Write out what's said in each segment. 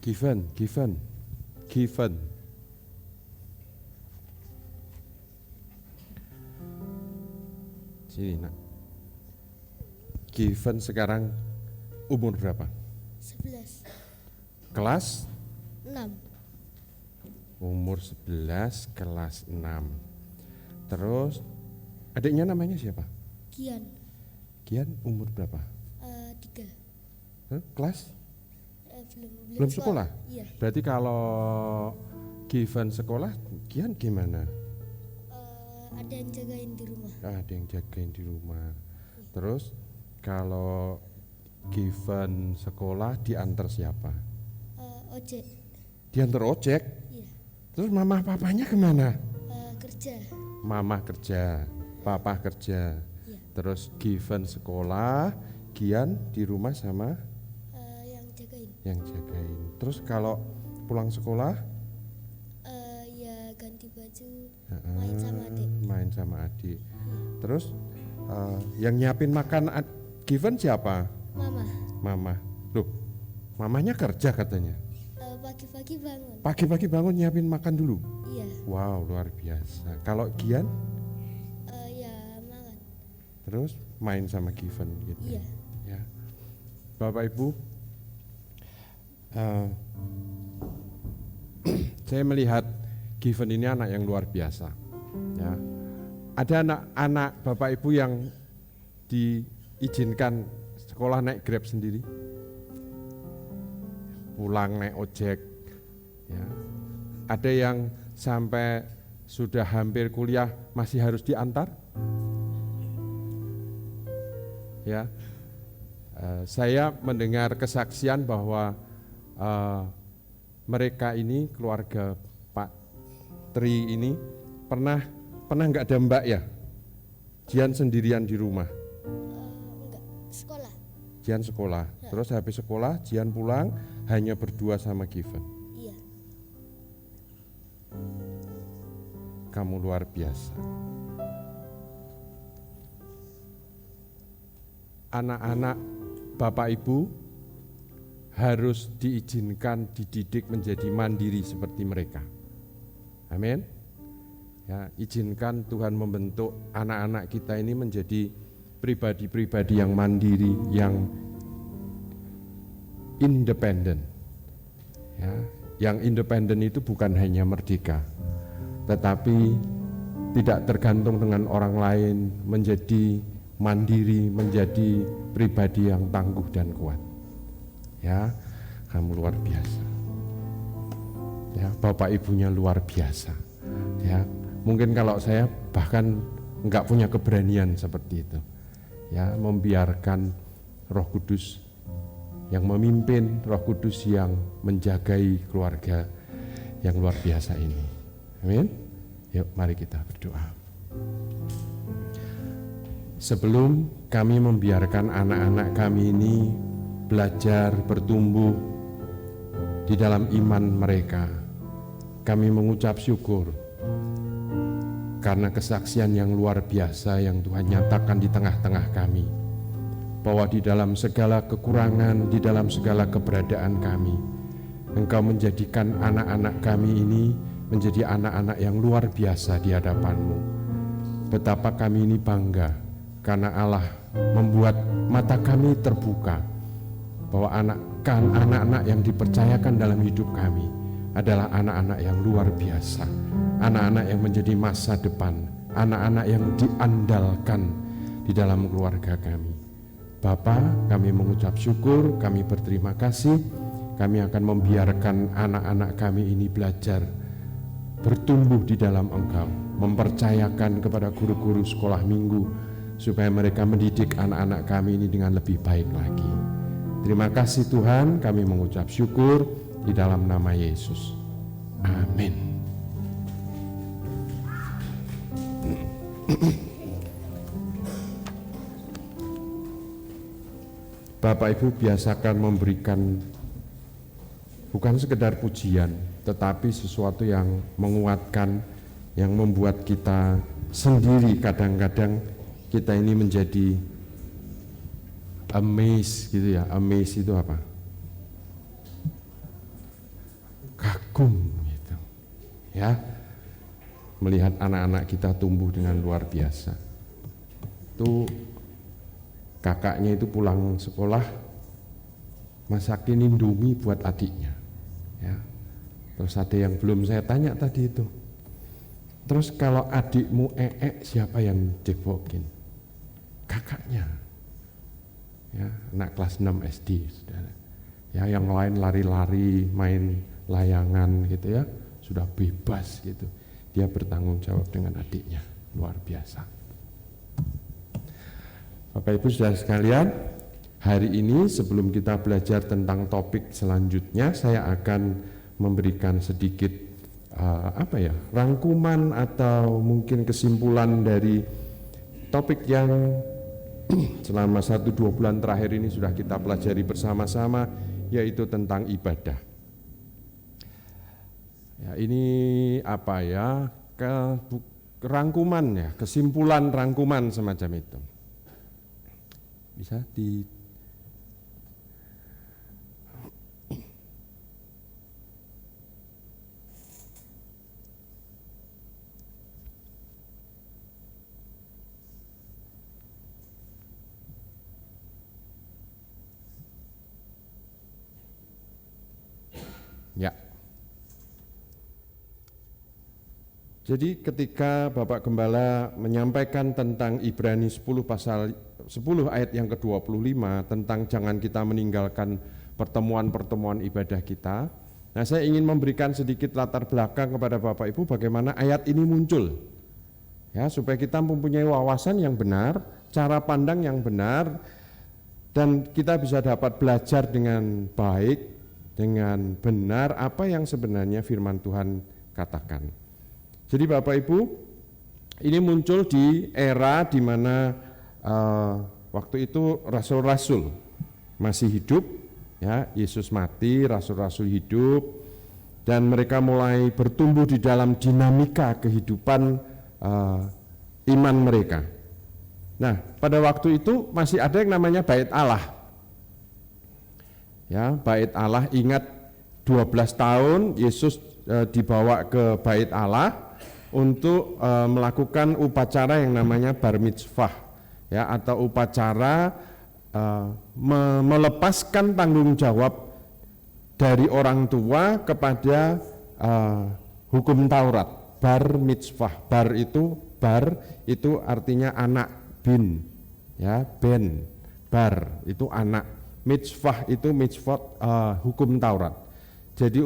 Given. Sini nak. Given sekarang umur berapa? 11. Kelas? 6. Umur 11, kelas 6. Terus adiknya namanya siapa? Kian. Kian umur berapa? 3. Kelas? Belum sekolah? Iya. Berarti kalau Given sekolah, Kian gimana? Ada yang jagain di rumah. Ada yang jagain di rumah. Terus kalau Given sekolah diantar siapa? Ojek. Diantar ojek? Iya. Terus mama papanya kemana? Kerja. Mama kerja, papa kerja. Iya. Terus Given sekolah, Kian di rumah sama yang jagain. Terus kalau pulang sekolah? Ya ganti baju, main sama adik. Main sama adik. Terus yang nyiapin makan Given siapa? Mama. Loh, mamanya kerja katanya. Pagi-pagi bangun. Pagi-pagi bangun nyiapin makan dulu. Iya. Wow, luar biasa. Kalau Kian? Ya makan. Terus main sama Given gitu. Iya. Ya. Bapak Ibu, saya melihat Given ini anak yang luar biasa. Ya. Ada anak-anak Bapak Ibu yang diizinkan sekolah naik Grab sendiri, pulang naik ojek. Ya. Ada yang sampai sudah hampir kuliah masih harus diantar. Ya. Saya mendengar kesaksian bahwa mereka ini keluarga Pak Tri ini pernah nggak ada Mbak ya? Jian sendirian di rumah. Enggak, sekolah. Jian sekolah. Ya. Terus habis sekolah Jian pulang hanya berdua sama Given. Iya. Kamu luar biasa. Anak-anak Bapak Ibu harus diizinkan dididik menjadi mandiri seperti mereka. Amin. Ya, izinkan Tuhan membentuk anak-anak kita ini menjadi pribadi-pribadi yang mandiri, yang independen. Ya, yang independen itu bukan hanya merdeka, tetapi tidak tergantung dengan orang lain, menjadi mandiri, menjadi pribadi yang tangguh dan kuat. Ya, kamu luar biasa. Ya, Bapak Ibunya luar biasa. Ya, mungkin kalau saya bahkan enggak punya keberanian seperti itu. Ya, membiarkan Roh Kudus yang memimpin, Roh Kudus yang menjagai keluarga yang luar biasa ini. Amin. Yuk, mari kita berdoa. Sebelum kami membiarkan anak-anak kami ini belajar bertumbuh di dalam iman mereka, kami mengucap syukur karena kesaksian yang luar biasa yang Tuhan nyatakan di tengah-tengah kami, bahwa di dalam segala kekurangan, di dalam segala keberadaan kami, Engkau menjadikan anak-anak kami ini menjadi anak-anak yang luar biasa di hadapan-Mu. Betapa kami ini bangga karena Allah membuat mata kami terbuka bahwa anak-anak yang dipercayakan dalam hidup kami adalah anak-anak yang luar biasa, anak-anak yang menjadi masa depan, anak-anak yang diandalkan di dalam keluarga kami. Bapa, kami mengucap syukur, kami berterima kasih, kami akan membiarkan anak-anak kami ini belajar bertumbuh di dalam Engkau, mempercayakan kepada guru-guru sekolah minggu supaya mereka mendidik anak-anak kami ini dengan lebih baik lagi. Terima kasih Tuhan, kami mengucap syukur di dalam nama Yesus. Amin. Bapak Ibu biasakan memberikan bukan sekedar pujian, tetapi sesuatu yang menguatkan, yang membuat kita sendiri kadang-kadang kita ini menjadi amazed gitu ya. Amazed itu apa? kagum gitu. Ya. Melihat anak-anak kita tumbuh dengan luar biasa. Itu kakaknya itu pulang sekolah masakin indomie buat adiknya. Ya. Terus ada yang belum saya tanya tadi itu. Terus kalau adikmu siapa yang cepokin? Kakaknya. Ya, anak kelas 6 SD, Saudara. Ya, yang lain lari-lari, main layangan gitu ya, sudah bebas gitu. Dia bertanggung jawab dengan adiknya, luar biasa. Bapak Ibu Saudara sekalian, hari ini sebelum kita belajar tentang topik selanjutnya, saya akan memberikan sedikit rangkuman atau mungkin kesimpulan dari topik yang selama 1-2 bulan terakhir ini sudah kita pelajari bersama-sama, yaitu tentang ibadah. Ya, ini rangkuman ya, kesimpulan rangkuman semacam itu. Bisa di ya. Jadi ketika Bapak Gembala menyampaikan tentang Ibrani 10 pasal 10 ayat yang ke-25 tentang jangan kita meninggalkan pertemuan-pertemuan ibadah kita. Nah, saya ingin memberikan sedikit latar belakang kepada Bapak Ibu bagaimana ayat ini muncul. Ya, supaya kita mempunyai wawasan yang benar, cara pandang yang benar, dan kita bisa dapat belajar dengan baik, dengan benar apa yang sebenarnya firman Tuhan katakan. Jadi Bapak Ibu, ini muncul di era di mana waktu itu rasul-rasul masih hidup, ya, Yesus mati, rasul-rasul hidup, dan mereka mulai bertumbuh di dalam dinamika kehidupan iman mereka. Nah, pada waktu itu masih ada yang namanya Bait Allah. Ya, Bait Allah, ingat 12 tahun Yesus dibawa ke Bait Allah untuk melakukan upacara yang namanya bar mitzvah, ya, atau upacara melepaskan tanggung jawab dari orang tua kepada hukum Taurat. Bar mitzvah, bar itu artinya anak, bin, ya, ben, bar itu anak, mitzvah itu mitzvot hukum Taurat. Jadi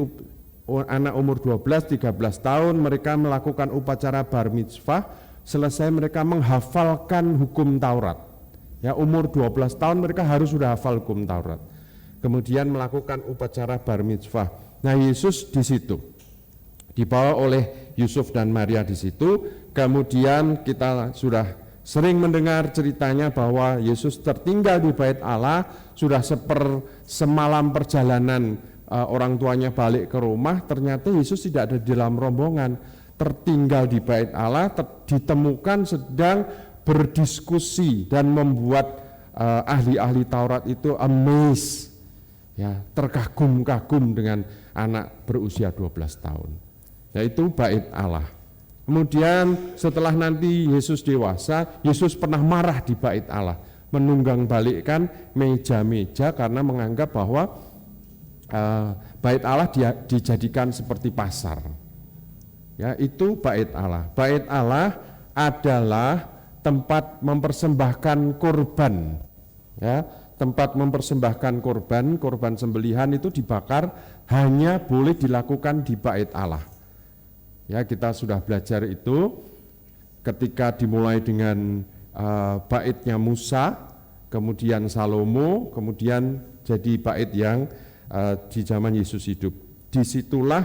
anak umur 12-13 tahun mereka melakukan upacara bar mitzvah, selesai mereka menghafalkan hukum Taurat. Ya, umur 12 tahun mereka harus sudah hafal hukum Taurat. Kemudian melakukan upacara bar mitzvah. Nah, Yesus di situ dibawa oleh Yusuf dan Maria di situ. Kemudian kita sudah sering mendengar ceritanya bahwa Yesus tertinggal di Bait Allah, sudah semalam perjalanan orang tuanya balik ke rumah, ternyata Yesus tidak ada di dalam rombongan, tertinggal di Bait Allah, ditemukan sedang berdiskusi dan membuat ahli-ahli Taurat itu amazed, ya, terkagum-kagum dengan anak berusia 12 tahun. Yaitu Bait Allah. Kemudian setelah nanti Yesus dewasa, Yesus pernah marah di Bait Allah, menunggang balikkan meja-meja karena menganggap bahwa Bait Allah dijadikan seperti pasar. Ya, itu Bait Allah. Bait Allah adalah tempat mempersembahkan korban. Ya, tempat mempersembahkan korban sembelihan itu dibakar hanya boleh dilakukan di Bait Allah. Ya, kita sudah belajar itu ketika dimulai dengan baitnya Musa, kemudian Salomo, kemudian jadi bait yang di zaman Yesus hidup. Disitulah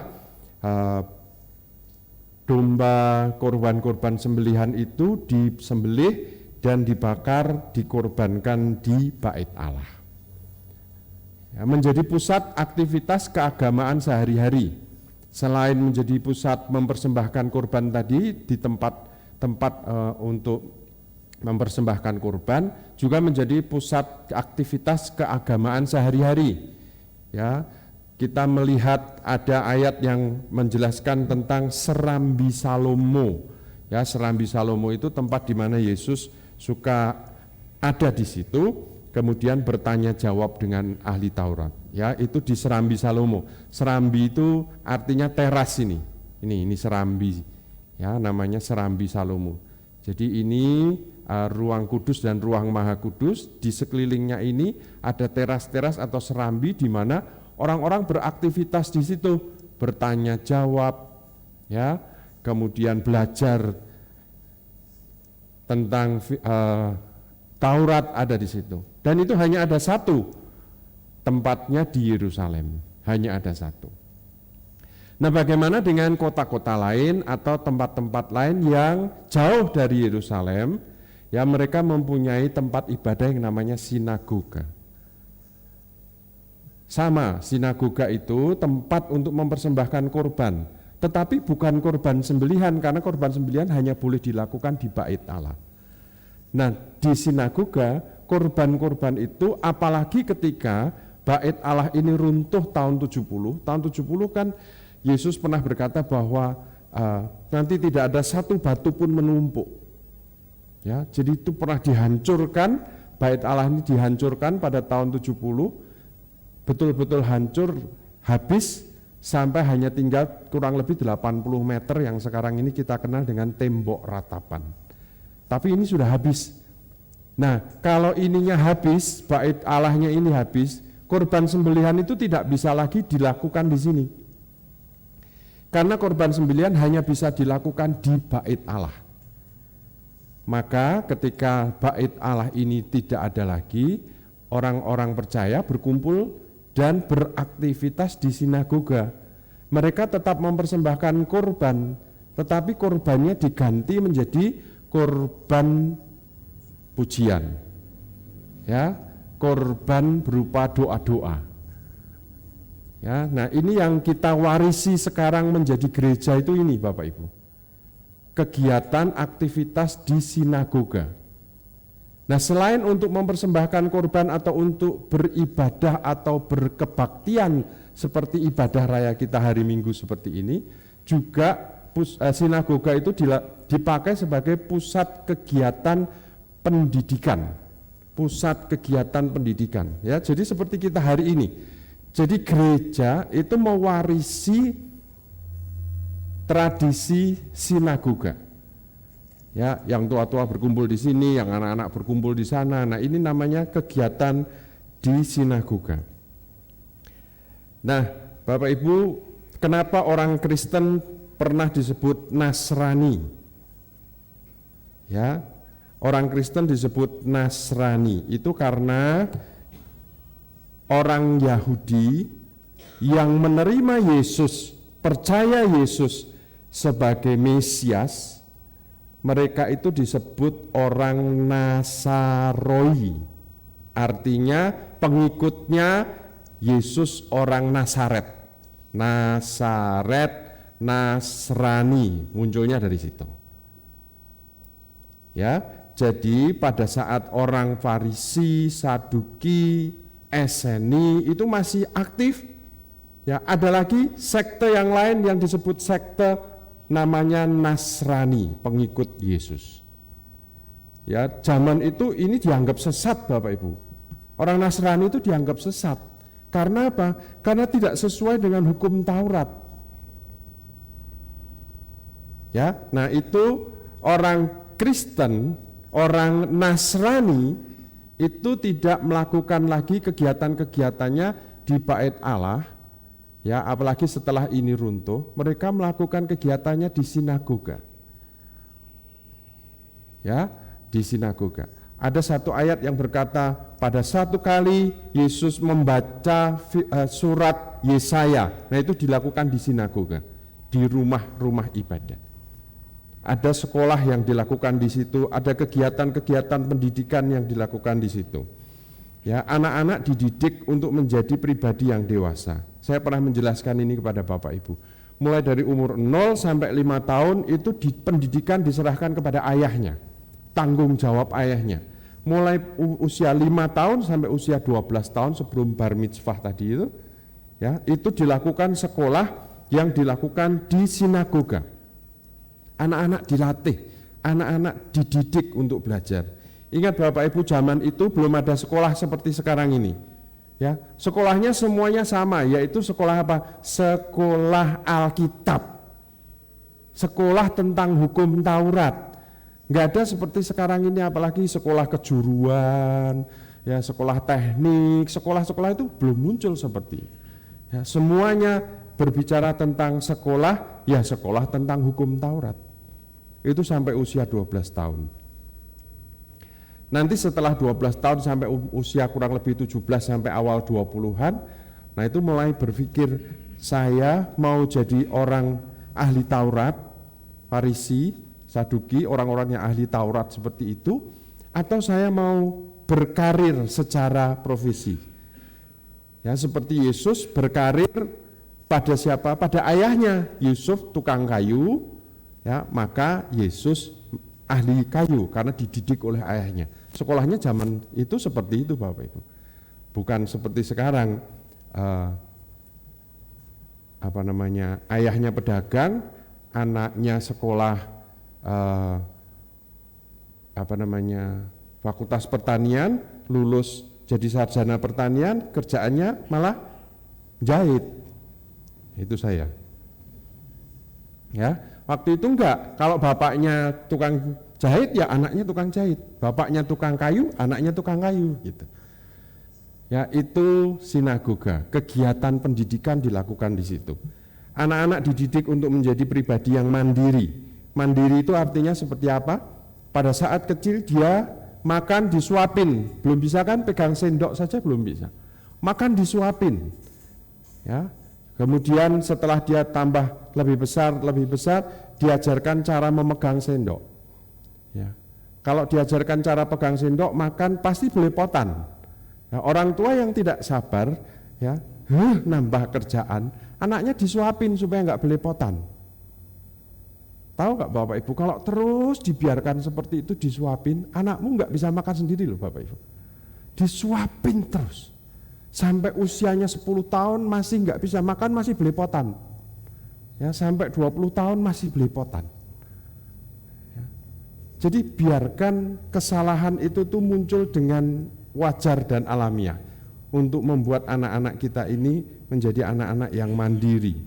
domba korban-korban sembelihan itu disembelih dan dibakar, dikorbankan di Bait Allah. Ya, menjadi pusat aktivitas keagamaan sehari-hari. Selain menjadi pusat mempersembahkan korban tadi di tempat untuk mempersembahkan korban, juga menjadi pusat aktivitas keagamaan sehari-hari. Ya, kita melihat ada ayat yang menjelaskan tentang serambi Salomo. Ya, serambi Salomo itu tempat di mana Yesus suka ada di situ, kemudian bertanya jawab dengan ahli Taurat. Ya, itu di serambi Salomo. Serambi itu artinya teras ini. Ini serambi. Ya, namanya serambi Salomo. Jadi ini ruang kudus dan ruang maha kudus. Di sekelilingnya ini ada teras-teras atau serambi di mana orang-orang beraktivitas di situ, bertanya jawab, ya, kemudian belajar tentang Taurat ada di situ. Dan itu hanya ada satu tempatnya di Yerusalem, hanya ada satu. Nah, bagaimana dengan kota-kota lain atau tempat-tempat lain yang jauh dari Yerusalem? Ya, mereka mempunyai tempat ibadah yang namanya sinagoga. Sama, sinagoga itu tempat untuk mempersembahkan korban, tetapi bukan korban sembelihan, karena korban sembelihan hanya boleh dilakukan di bait Allah. Nah, di sinagoga, korban-korban itu apalagi ketika bait Allah ini runtuh tahun 70 kan Yesus pernah berkata bahwa nanti tidak ada satu batu pun menumpuk. Ya, jadi itu pernah dihancurkan, bait Allah ini dihancurkan pada tahun 70, betul-betul hancur, habis, sampai hanya tinggal kurang lebih 80 meter yang sekarang ini kita kenal dengan tembok ratapan. Tapi ini sudah habis. Nah, kalau ininya habis, bait Allahnya ini habis, korban sembelihan itu tidak bisa lagi dilakukan di sini. Karena korban sembelihan hanya bisa dilakukan di bait Allah. Maka ketika bait Allah ini tidak ada lagi, orang-orang percaya berkumpul dan beraktivitas di sinagoga. Mereka tetap mempersembahkan korban, tetapi korbannya diganti menjadi korban pujian. Ya, korban berupa doa-doa. Ya, nah ini yang kita warisi sekarang menjadi gereja itu ini, Bapak Ibu. Kegiatan aktivitas di sinagoga. Nah, selain untuk mempersembahkan korban atau untuk beribadah atau berkebaktian seperti ibadah raya kita hari Minggu seperti ini, juga sinagoga itu dipakai sebagai pusat kegiatan pendidikan. Pusat kegiatan pendidikan. Ya, jadi seperti kita hari ini. Jadi gereja itu mewarisi tradisi sinagoga. Ya, yang tua-tua berkumpul di sini, yang anak-anak berkumpul di sana. Nah, ini namanya kegiatan di sinagoga. Nah, Bapak Ibu, kenapa orang Kristen pernah disebut Nasrani? Ya, orang Kristen disebut Nasrani itu karena orang Yahudi yang menerima Yesus, percaya Yesus sebagai Mesias, mereka itu disebut orang Nasaroi, artinya pengikutnya Yesus orang Nazaret. Nazaret, Nasrani, munculnya dari situ. Ya, jadi pada saat orang Farisi, Saduki, Eseni itu masih aktif, ya ada lagi sekte yang lain yang disebut sekte namanya Nasrani, pengikut Yesus. Ya, zaman itu ini dianggap sesat, Bapak Ibu. Orang Nasrani itu dianggap sesat. Karena apa? Karena tidak sesuai dengan hukum Taurat. Ya, nah itu orang Kristen, orang Nasrani itu tidak melakukan lagi kegiatan-kegiatannya di bait Allah. Ya, apalagi setelah ini runtuh, mereka melakukan kegiatannya di sinagoga. Ya, di sinagoga. Ada satu ayat yang berkata, pada satu kali Yesus membaca surat Yesaya. Nah, itu dilakukan di sinagoga, di rumah-rumah ibadah. Ada sekolah yang dilakukan di situ, ada kegiatan-kegiatan pendidikan yang dilakukan di situ. Ya, anak-anak dididik untuk menjadi pribadi yang dewasa. Saya pernah menjelaskan ini kepada Bapak Ibu. Mulai dari umur 0 sampai 5 tahun itu pendidikan diserahkan kepada ayahnya. Tanggung jawab ayahnya. Mulai usia 5 tahun sampai usia 12 tahun sebelum bar mitzvah tadi Ya, itu dilakukan sekolah yang dilakukan di sinagoga. Anak-anak dilatih, anak-anak dididik untuk belajar. Ingat Bapak Ibu, zaman itu belum ada sekolah seperti sekarang ini. Ya, sekolahnya semuanya sama, yaitu sekolah apa? Sekolah Alkitab. Sekolah tentang hukum Taurat. Nggak ada seperti sekarang ini, apalagi sekolah kejuruan, ya sekolah teknik, sekolah-sekolah itu belum muncul seperti. Ya, semuanya berbicara tentang sekolah, ya sekolah tentang hukum Taurat. Itu sampai usia 12 tahun. Nanti setelah 12 tahun sampai usia kurang lebih 17 sampai awal 20-an, nah itu mulai berpikir, saya mau jadi orang ahli Taurat, Farisi, Saduki, orang-orang yang ahli Taurat seperti itu, atau saya mau berkarir secara profesi. Ya, seperti Yesus berkarir pada siapa? Pada ayahnya. Yusuf tukang kayu, ya, maka Yesus ahli kayu karena dididik oleh ayahnya. Sekolahnya zaman itu seperti itu Bapak Ibu. Bukan seperti sekarang ayahnya pedagang, anaknya sekolah fakultas pertanian, lulus jadi sarjana pertanian, kerjaannya malah jahit. Itu saya. Ya, waktu itu enggak. Kalau bapaknya tukang jahit, ya anaknya tukang jahit. Bapaknya tukang kayu, anaknya tukang kayu, gitu. Ya, itu sinagoga. Kegiatan pendidikan dilakukan di situ. Anak-anak dididik untuk menjadi pribadi yang mandiri. Mandiri itu artinya seperti apa? Pada saat kecil dia makan disuapin, belum bisa kan pegang sendok saja belum bisa. Makan disuapin. Ya. Kemudian setelah dia tambah lebih besar, diajarkan cara memegang sendok. Ya. Kalau diajarkan cara pegang sendok, makan pasti belepotan. Ya, orang tua yang tidak sabar, ya, nambah kerjaan, anaknya disuapin supaya nggak belepotan. Tahu nggak Bapak Ibu, kalau terus dibiarkan seperti itu disuapin, anakmu nggak bisa makan sendiri loh Bapak Ibu. Disuapin terus. Sampai usianya 10 tahun masih nggak bisa makan, masih belepotan. Ya, sampai 20 tahun masih belepotan. Ya. Jadi biarkan kesalahan itu tuh muncul dengan wajar dan alamiah untuk membuat anak-anak kita ini menjadi anak-anak yang mandiri.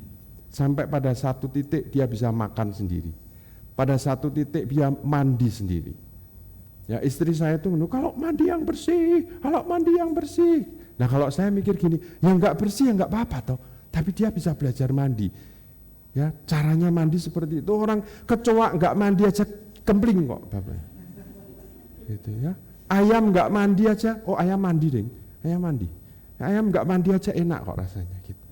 Sampai pada satu titik dia bisa makan sendiri. Pada satu titik dia mandi sendiri. Ya, istri saya itu kalau mandi yang bersih, kalau mandi yang bersih. Nah, kalau saya mikir gini, yang enggak bersih ya enggak apa-apa toh, tapi dia bisa belajar mandi. Ya, caranya mandi seperti itu. Orang kecoa enggak mandi aja kempling kok, Bapak. Gitu ya. Ayam enggak mandi aja, oh ayam mandi ding. Ayam mandi. Ayam enggak mandi aja enak kok rasanya gitu.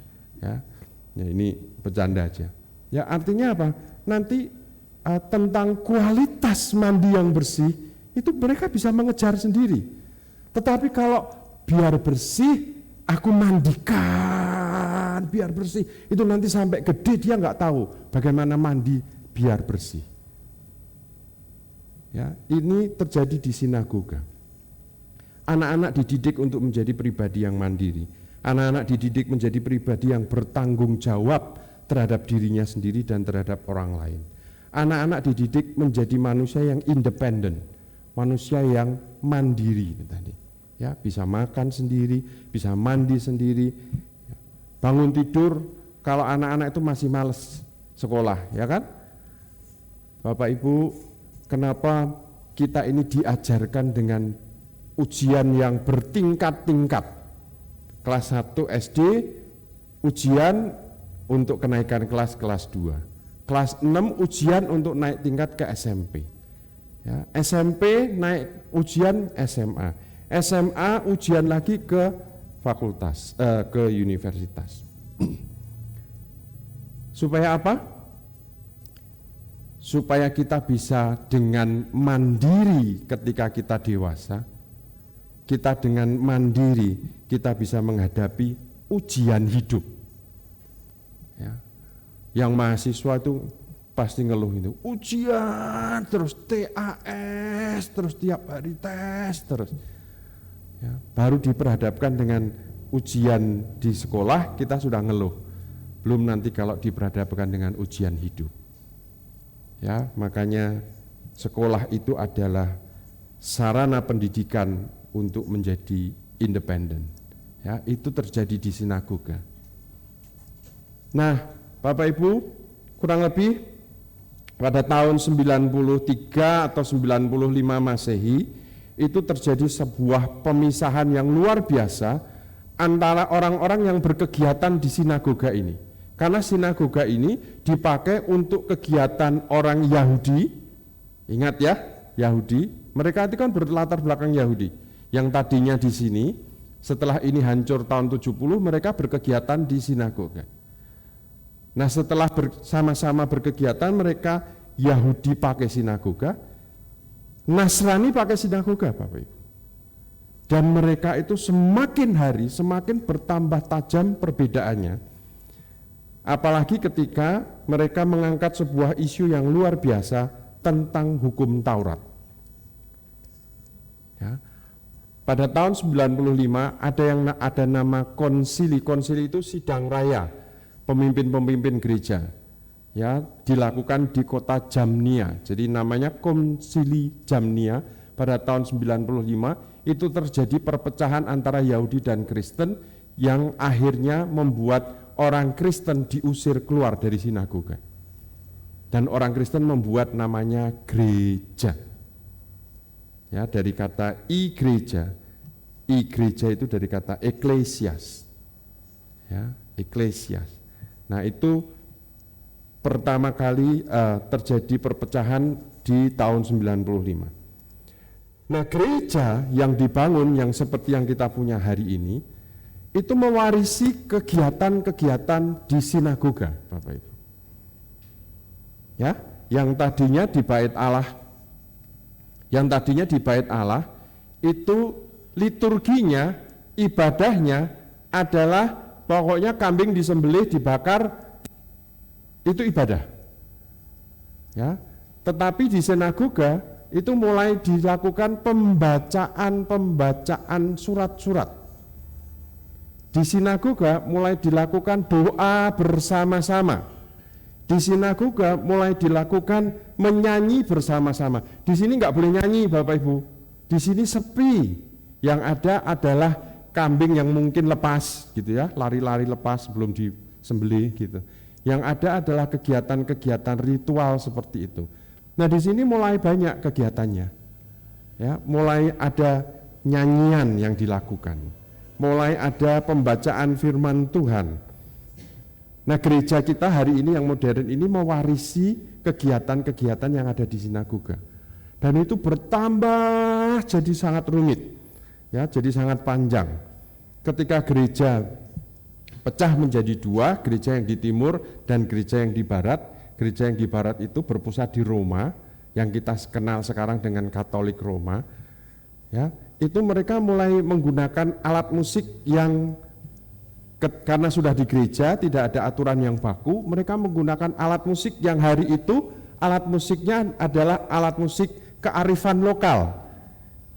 Ya. Ya, ini bercanda aja. Ya, artinya apa? Nanti tentang kualitas mandi yang bersih itu mereka bisa mengejar sendiri. Tetapi kalau biar bersih, aku mandikan biar bersih, itu nanti sampai gede dia nggak tahu bagaimana mandi biar bersih. Ya, ini terjadi di sinagoga. Anak-anak dididik untuk menjadi pribadi yang mandiri. Anak-anak dididik menjadi pribadi yang bertanggung jawab terhadap dirinya sendiri dan terhadap orang lain. Anak-anak dididik menjadi manusia yang independen, manusia yang mandiri tadi. Ya, bisa makan sendiri, bisa mandi sendiri. Bangun tidur, kalau anak-anak itu masih malas sekolah, ya kan? Bapak Ibu, kenapa kita ini diajarkan dengan ujian yang bertingkat-tingkat? Kelas 1 SD, ujian untuk kenaikan kelas 2. Kelas 6 ujian untuk naik tingkat ke SMP. Ya, SMP naik ujian SMA. SMA ujian lagi ke fakultas, ke universitas. Supaya apa? Supaya kita bisa dengan mandiri ketika kita dewasa, kita dengan mandiri kita bisa menghadapi ujian hidup. Ya. Yang mahasiswa itu pasti ngeluh itu, ujian terus, TAS terus, tiap hari tes terus. Ya, baru diperhadapkan dengan ujian di sekolah kita sudah ngeluh, belum nanti kalau diperhadapkan dengan ujian hidup. Ya, makanya sekolah itu adalah sarana pendidikan untuk menjadi independen. Ya, itu terjadi di sinagoga. Nah, Bapak Ibu, kurang lebih pada tahun 93 atau 95 Masehi itu terjadi sebuah pemisahan yang luar biasa antara orang-orang yang berkegiatan di sinagoga ini. Karena sinagoga ini dipakai untuk kegiatan orang Yahudi. Ingat ya, Yahudi, mereka itu kan berlatar belakang Yahudi. Yang tadinya di sini, setelah ini hancur tahun 70, mereka berkegiatan di sinagoga. Nah, setelah sama-sama berkegiatan, mereka Yahudi pakai sinagoga, Nasrani pakai sinagoga, Bapak Ibu. Dan mereka itu semakin hari semakin bertambah tajam perbedaannya. Apalagi ketika mereka mengangkat sebuah isu yang luar biasa tentang hukum Taurat. Ya. Pada tahun 95 ada nama konsili. Konsili itu sidang raya pemimpin-pemimpin gereja. Ya, dilakukan di kota Jamnia. Jadi namanya Konsili Jamnia pada tahun 95 itu terjadi perpecahan antara Yahudi dan Kristen yang akhirnya membuat orang Kristen diusir keluar dari sinagoga. Dan orang Kristen membuat namanya gereja. Ya, dari kata gereja. Gereja itu dari kata eklesias. Ya, eklesias. Nah, itu pertama kali terjadi perpecahan di tahun 95. Nah, gereja yang dibangun yang seperti yang kita punya hari ini itu mewarisi kegiatan-kegiatan di sinagoga, Bapak Ibu. Ya, yang tadinya di bait Allah, itu liturginya, ibadahnya adalah pokoknya kambing disembelih, dibakar, itu ibadah. Ya, tetapi di sinagoga itu mulai dilakukan pembacaan surat-surat. Di sinagoga mulai dilakukan doa bersama-sama. Di sinagoga mulai dilakukan menyanyi bersama-sama. Di sini nggak boleh nyanyi, Bapak Ibu. Di sini sepi. Yang ada adalah kambing yang mungkin lepas, gitu ya, lari-lari lepas sebelum disembelih, gitu. Yang ada adalah kegiatan-kegiatan ritual seperti itu. Nah, di sini mulai banyak kegiatannya. Ya, mulai ada nyanyian yang dilakukan. Mulai ada pembacaan firman Tuhan. Nah, gereja kita hari ini yang modern ini mewarisi kegiatan-kegiatan yang ada di sinagoga. Dan itu bertambah jadi sangat rumit. Ya, jadi sangat panjang. Ketika gereja pecah menjadi dua, gereja yang di timur dan gereja yang di barat. Gereja yang di barat itu berpusat di Roma, yang kita kenal sekarang dengan Katolik Roma. Ya, itu mereka mulai menggunakan alat musik yang karena sudah di gereja tidak ada aturan yang baku, mereka menggunakan alat musik yang hari itu alat musiknya adalah alat musik kearifan lokal.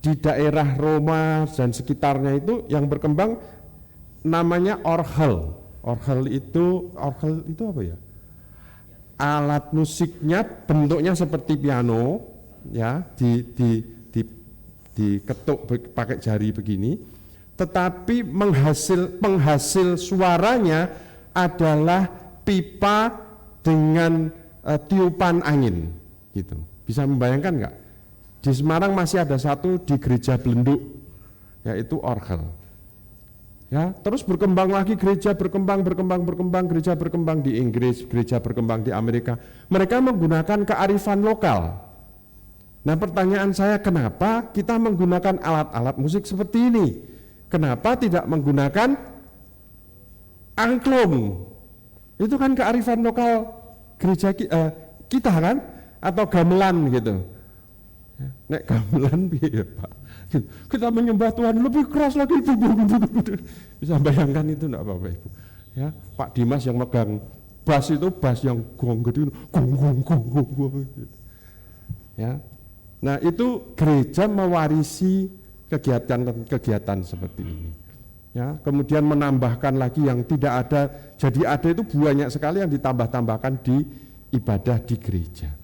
Di daerah Roma dan sekitarnya itu yang berkembang namanya orgel. Orgel itu apa ya? Alat musiknya bentuknya seperti piano, ya, diketuk pakai jari begini, tetapi penghasil suaranya adalah pipa dengan tiupan angin, gitu. Bisa membayangkan nggak? Di Semarang masih ada satu di Gereja Belenduk, yaitu orgel. Ya, terus berkembang lagi gereja berkembang, gereja berkembang di Inggris, gereja berkembang di Amerika. Mereka menggunakan kearifan lokal. Nah, pertanyaan saya, kenapa kita menggunakan alat-alat musik seperti ini? Kenapa tidak menggunakan angklung? Itu kan kearifan lokal gereja kita kan, atau gamelan gitu. Nek gamelan piye, Pak? Kita menyembah Tuhan lebih keras lagi. Bisa bayangkan itu enggak, Bapak Ibu? Ya, Pak Dimas yang megang bass itu bass yang gong gede, gong. Ya. Nah, itu gereja mewarisi kegiatan-kegiatan seperti ini. Ya, kemudian menambahkan lagi yang tidak ada, jadi ada itu banyak sekali yang ditambah-tambahkan di ibadah di gereja.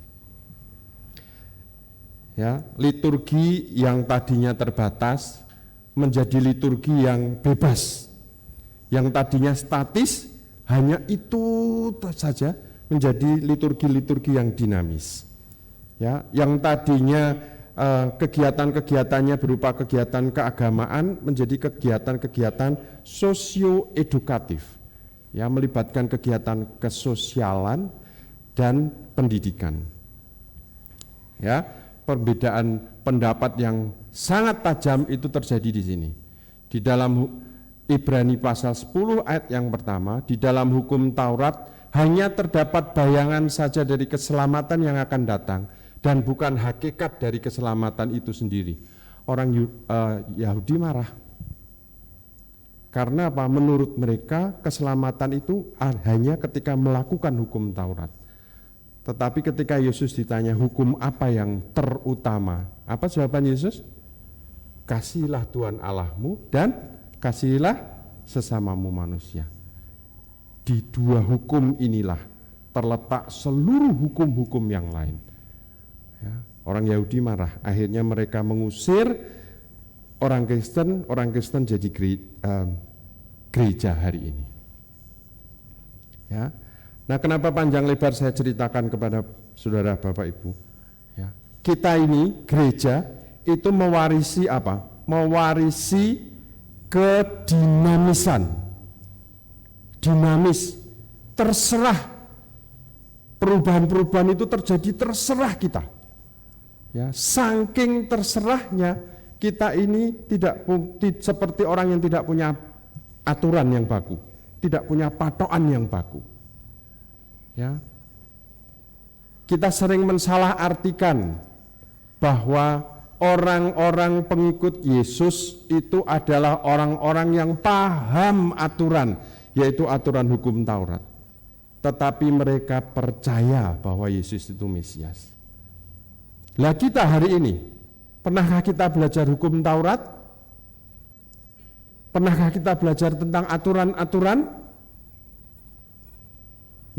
Ya, liturgi yang tadinya terbatas menjadi liturgi yang bebas. Yang tadinya statis hanya itu saja menjadi liturgi-liturgi yang dinamis. Ya, yang tadinya kegiatan-kegiatannya berupa kegiatan keagamaan menjadi kegiatan-kegiatan sosioedukatif, ya, melibatkan kegiatan kesosialan dan pendidikan. Ya, perbedaan pendapat yang sangat tajam itu terjadi di sini. Di dalam Ibrani pasal 10 ayat yang pertama, di dalam hukum Taurat hanya terdapat bayangan saja dari keselamatan yang akan datang, dan bukan hakikat dari keselamatan itu sendiri. Orang Yahudi marah. Karena apa? Menurut mereka keselamatan itu hanya ketika melakukan hukum Taurat. Tetapi ketika Yesus ditanya hukum apa yang terutama, apa jawaban Yesus? Kasihilah Tuhan Allahmu dan kasihilah sesamamu manusia. Di dua hukum inilah terletak seluruh hukum-hukum yang lain. Ya, orang Yahudi marah, akhirnya mereka mengusir orang Kristen jadi gereja hari ini. Ya, nah kenapa panjang lebar saya ceritakan kepada saudara Bapak Ibu? Ya, kita ini gereja itu mewarisi apa? Mewarisi kedinamisan, dinamis, terserah perubahan-perubahan itu terjadi terserah kita. Ya, saking terserahnya kita ini tidak seperti orang yang tidak punya aturan yang baku, tidak punya patokan yang baku. Ya, kita sering mensalahartikan bahwa orang-orang pengikut Yesus itu adalah orang-orang yang paham aturan, yaitu aturan hukum Taurat. Tetapi mereka percaya bahwa Yesus itu Mesias. Lah kita hari ini, pernahkah kita belajar hukum Taurat? Pernahkah kita belajar tentang aturan-aturan?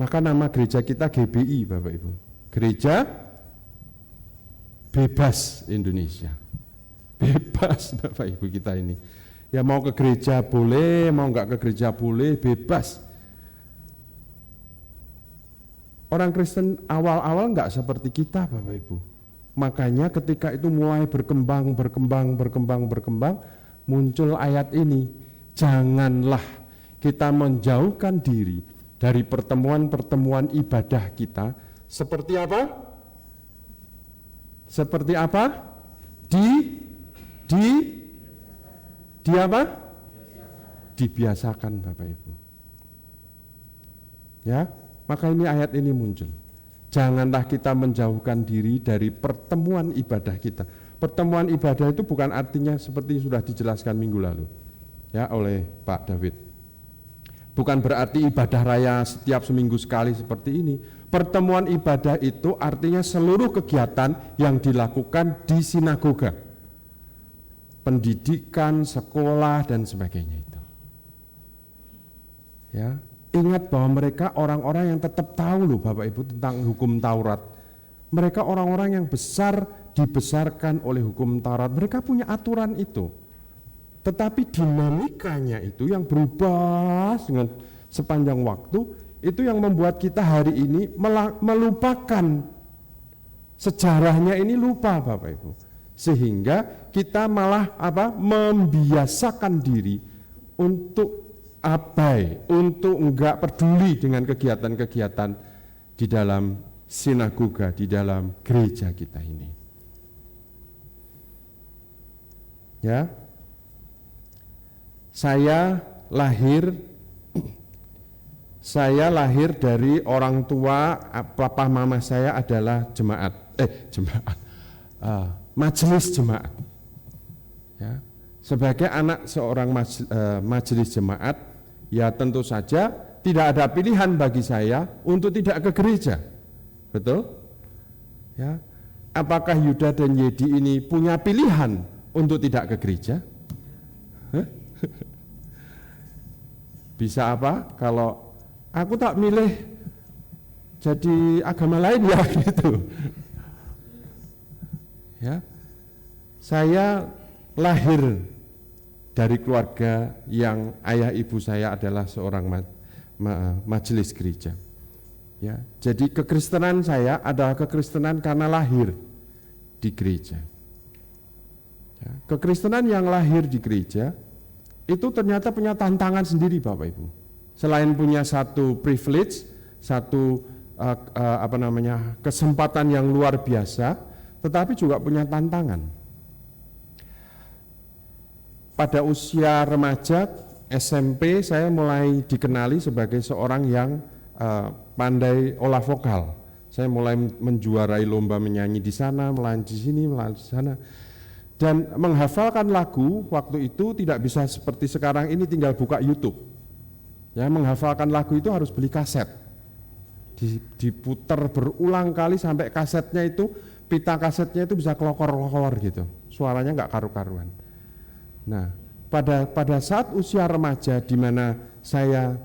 Maka nama gereja kita GBI, Bapak Ibu. Gereja Bebas Indonesia. Bebas Bapak Ibu kita ini. Ya mau ke gereja boleh, mau enggak ke gereja boleh, bebas. Orang Kristen awal-awal enggak seperti kita Bapak Ibu. Makanya ketika itu mulai berkembang, muncul ayat ini. Janganlah kita menjauhkan diri dari pertemuan-pertemuan ibadah kita. Seperti apa? Seperti apa? Di apa? Dibiasakan Bapak Ibu. Ya, maka ini ayat ini muncul. Janganlah kita menjauhkan diri dari pertemuan ibadah kita. Pertemuan ibadah itu bukan artinya seperti sudah dijelaskan minggu lalu ya oleh Pak David. Bukan berarti ibadah raya setiap seminggu sekali seperti ini. Pertemuan ibadah itu artinya seluruh kegiatan yang dilakukan di sinagoga. Pendidikan, sekolah dan sebagainya itu. Ya. Ingat bahwa mereka orang-orang yang tetap tahu loh Bapak Ibu tentang hukum Taurat. Mereka orang-orang yang dibesarkan oleh hukum Taurat. Mereka punya aturan itu. Tetapi dinamikanya itu yang berubah dengan sepanjang waktu, itu yang membuat kita hari ini melupakan sejarahnya ini lupa Bapak Ibu. Sehingga kita malah membiasakan diri untuk abai, untuk enggak peduli dengan kegiatan-kegiatan di dalam sinagoga, di dalam gereja kita ini. Ya, saya lahir dari orang tua, papa mama saya adalah majelis jemaat. Ya, sebagai anak seorang majelis jemaat, ya tentu saja tidak ada pilihan bagi saya untuk tidak ke gereja. Betul? Ya. Apakah Yuda dan Yedi ini punya pilihan untuk tidak ke gereja? Bisa apa? Kalau aku tak milih jadi agama lain ya gitu. Ya. Saya lahir dari keluarga yang ayah ibu saya adalah seorang majelis gereja. Ya, jadi kekristenan saya adalah kekristenan karena lahir di gereja. Ya, kekristenan yang lahir di gereja itu ternyata punya tantangan sendiri, Bapak Ibu. Selain punya satu privilege, satu kesempatan yang luar biasa, tetapi juga punya tantangan. Pada usia remaja SMP saya mulai dikenali sebagai seorang yang pandai olah vokal. Saya mulai menjuarai lomba menyanyi di sana, melayani di sini, melayani di sana. Dan menghafalkan lagu waktu itu tidak bisa seperti sekarang ini tinggal buka YouTube. Ya, menghafalkan lagu itu harus beli kaset. Diputar berulang kali sampai kasetnya itu, pita kasetnya itu bisa kelokor-kelokor gitu. Suaranya nggak karu-karuan. Nah, pada saat usia remaja di mana saya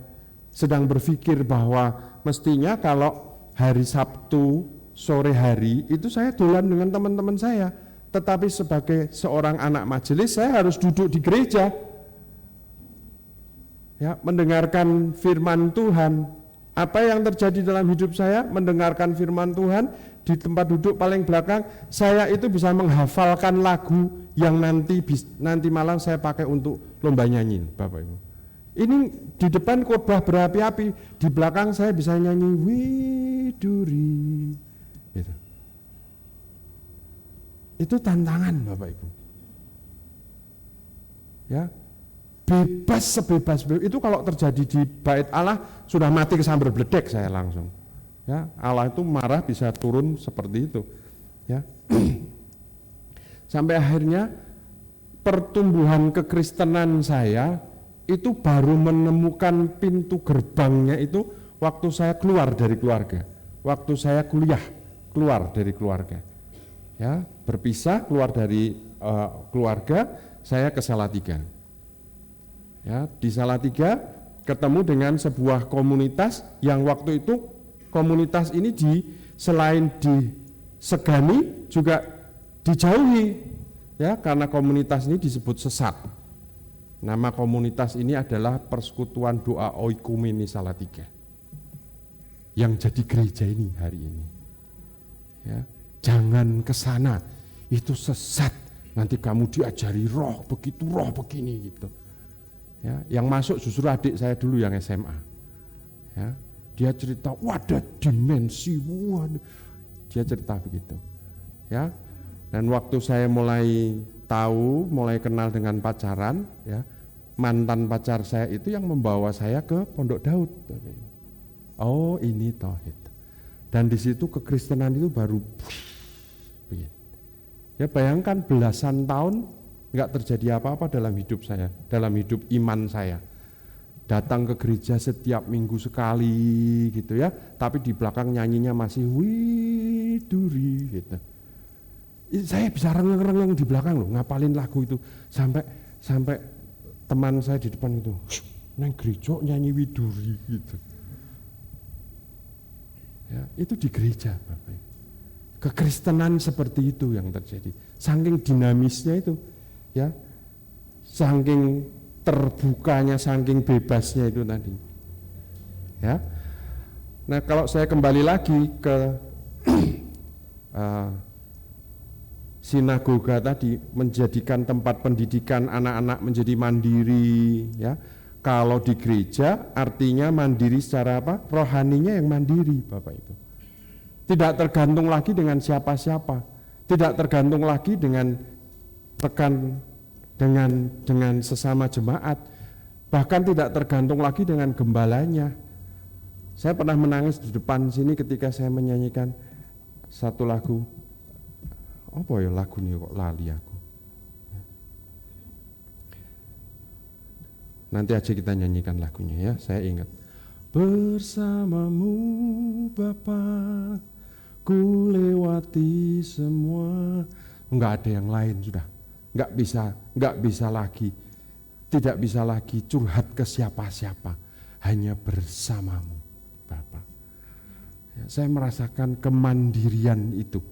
sedang berpikir bahwa mestinya kalau hari Sabtu sore hari itu saya dolan dengan teman-teman saya, tetapi sebagai seorang anak majelis saya harus duduk di gereja, ya, mendengarkan firman Tuhan. Apa yang terjadi dalam hidup saya? Mendengarkan firman Tuhan di tempat duduk paling belakang, saya itu bisa menghafalkan lagu yang nanti malam saya pakai untuk lomba nyanyi, Bapak Ibu. Ini di depan khotbah berapi-api, di belakang saya bisa nyanyi widuri. Gitu. Itu tantangan, Bapak Ibu. Ya, bebas sebebas itu kalau terjadi di bait Allah sudah mati kesambar bledek saya langsung. Ya, Allah itu marah bisa turun seperti itu. Ya. Sampai akhirnya pertumbuhan kekristenan saya itu baru menemukan pintu gerbangnya itu waktu saya keluar dari keluarga, waktu saya kuliah keluar dari keluarga, ya, berpisah keluar dari keluarga, saya ke Salatiga, ya, di Salatiga ketemu dengan sebuah komunitas yang waktu itu komunitas ini selain disegani juga dijauhi, ya, karena komunitas ini disebut sesat. Nama komunitas ini adalah Persekutuan Doa Oikumene Salatiga yang jadi gereja ini hari ini. Ya, jangan ke sana, itu sesat. Nanti kamu diajari roh begitu, roh begini gitu. Ya, yang masuk justru adik saya dulu yang SMA. Ya, dia cerita, wadah dimensi, waduh. Dia cerita begitu. Ya, dan waktu saya mulai tahu, mulai kenal dengan pacaran, ya, mantan pacar saya itu yang membawa saya ke Pondok Daud. Oh, ini tauhid. Dan di situ kekristenan itu baru begini. Ya, bayangkan belasan tahun nggak terjadi apa-apa dalam hidup saya, dalam hidup iman saya. Datang ke gereja setiap minggu sekali gitu ya, tapi di belakang nyanyinya masih widuri gitu. Saya bisa rengeng-rengeng di belakang loh, ngapalin lagu itu sampai teman saya di depan itu, nang gereja nyanyi widuri gitu. Ya, itu di gereja, Bapak. Kekristenan seperti itu yang terjadi. Saking dinamisnya itu, ya, saking terbukanya, saking bebasnya itu tadi. Ya. Nah, kalau saya kembali lagi ke sinagoga tadi, menjadikan tempat pendidikan anak-anak menjadi mandiri, ya. Kalau di gereja artinya mandiri secara apa? Rohaninya yang mandiri, Bapak Ibu. Tidak tergantung lagi dengan siapa-siapa, tidak tergantung lagi dengan rekan, dengan sesama jemaat, bahkan tidak tergantung lagi dengan gembalanya. Saya pernah menangis di depan sini ketika saya menyanyikan satu lagu. Apa ya lagu ini kok lali aku. Nanti aja kita nyanyikan lagunya ya, saya ingat. Bersamamu Bapa, ku lewati semua. Enggak ada yang lain sudah. Enggak bisa lagi. Tidak bisa lagi curhat ke siapa-siapa. hanya bersamamu, Bapa. Ya, saya merasakan kemandirian itu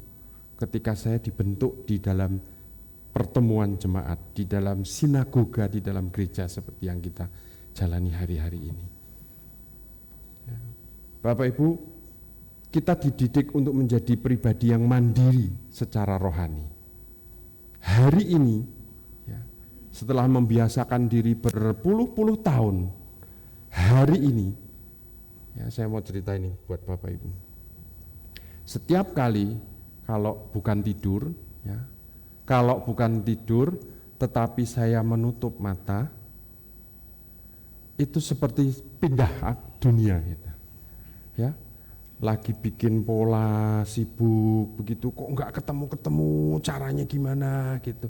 ketika saya dibentuk di dalam pertemuan jemaat, di dalam sinagoga, di dalam gereja seperti yang kita jalani hari-hari ini. Ya. Bapak Ibu, kita dididik untuk menjadi pribadi yang mandiri secara rohani. Hari ini, ya, setelah membiasakan diri berpuluh-puluh tahun, hari ini, ya, saya mau cerita ini buat Bapak Ibu. Setiap kali kalau bukan tidur, ya, kalau bukan tidur, tetapi saya menutup mata, itu seperti pindah dunia, gitu. Ya, lagi bikin pola, sibuk begitu, kok nggak ketemu caranya gimana gitu.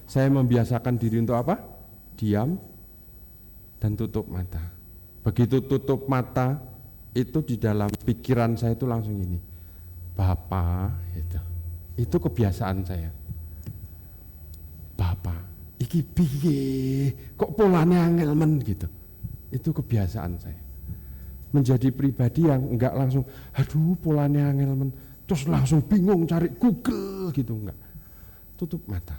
Saya membiasakan diri untuk apa? Diam dan tutup mata. Begitu tutup mata, itu di dalam pikiran saya itu langsung ini, Bapa, itu kebiasaan saya. Bapa, iki piye, kok polanya angel men gitu. Itu kebiasaan saya. Menjadi pribadi yang enggak langsung, aduh polanya angel men, terus langsung bingung cari Google gitu, enggak. Tutup mata.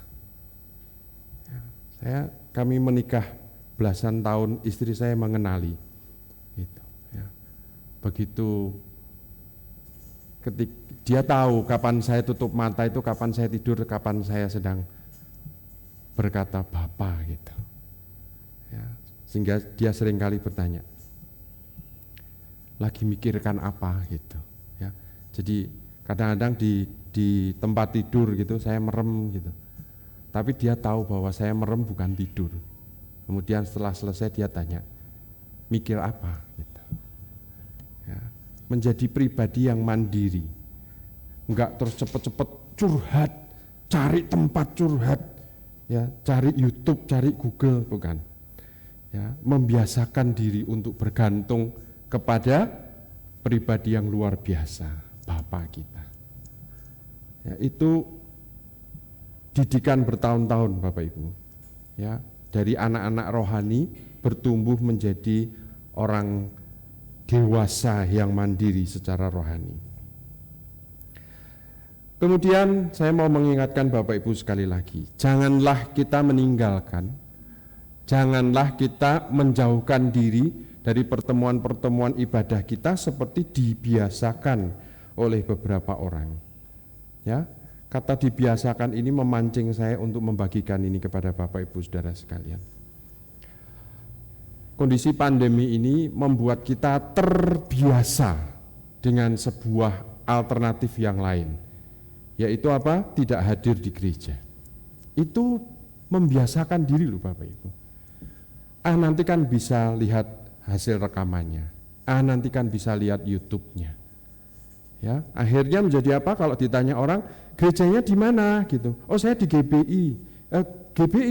Ya, kami menikah belasan tahun, istri saya mengenali. Gitu, ya. Begitu ketika dia tahu kapan saya tutup mata itu, kapan saya tidur, kapan saya sedang berkata Bapa gitu. Ya, sehingga dia seringkali bertanya, lagi mikirkan apa gitu, ya. Jadi kadang-kadang di tempat tidur gitu saya merem gitu, tapi dia tahu bahwa saya merem bukan tidur. Kemudian setelah selesai dia tanya, mikir apa gitu, ya. Menjadi pribadi yang mandiri, enggak terus cepet-cepet curhat, cari tempat curhat, ya, cari YouTube, cari Google, bukan, ya. Membiasakan diri untuk bergantung kepada pribadi yang luar biasa, Bapa kita. Ya, itu didikan bertahun-tahun, Bapak Ibu. Ya, dari anak-anak rohani bertumbuh menjadi orang dewasa yang mandiri secara rohani. Kemudian saya mau mengingatkan Bapak Ibu sekali lagi, janganlah kita meninggalkan, janganlah kita menjauhkan diri dari pertemuan-pertemuan ibadah kita seperti dibiasakan oleh beberapa orang. Ya, kata dibiasakan ini memancing saya untuk membagikan ini kepada Bapak Ibu Saudara sekalian. Kondisi pandemi ini membuat kita terbiasa dengan sebuah alternatif yang lain, yaitu apa? Tidak hadir di gereja. Itu membiasakan diri loh Bapak Ibu. Nanti kan bisa lihat hasil rekamannya, nanti kan bisa lihat YouTube-nya. Ya, akhirnya menjadi apa? Kalau ditanya orang, gerejanya di mana gitu. Oh, saya di GBI.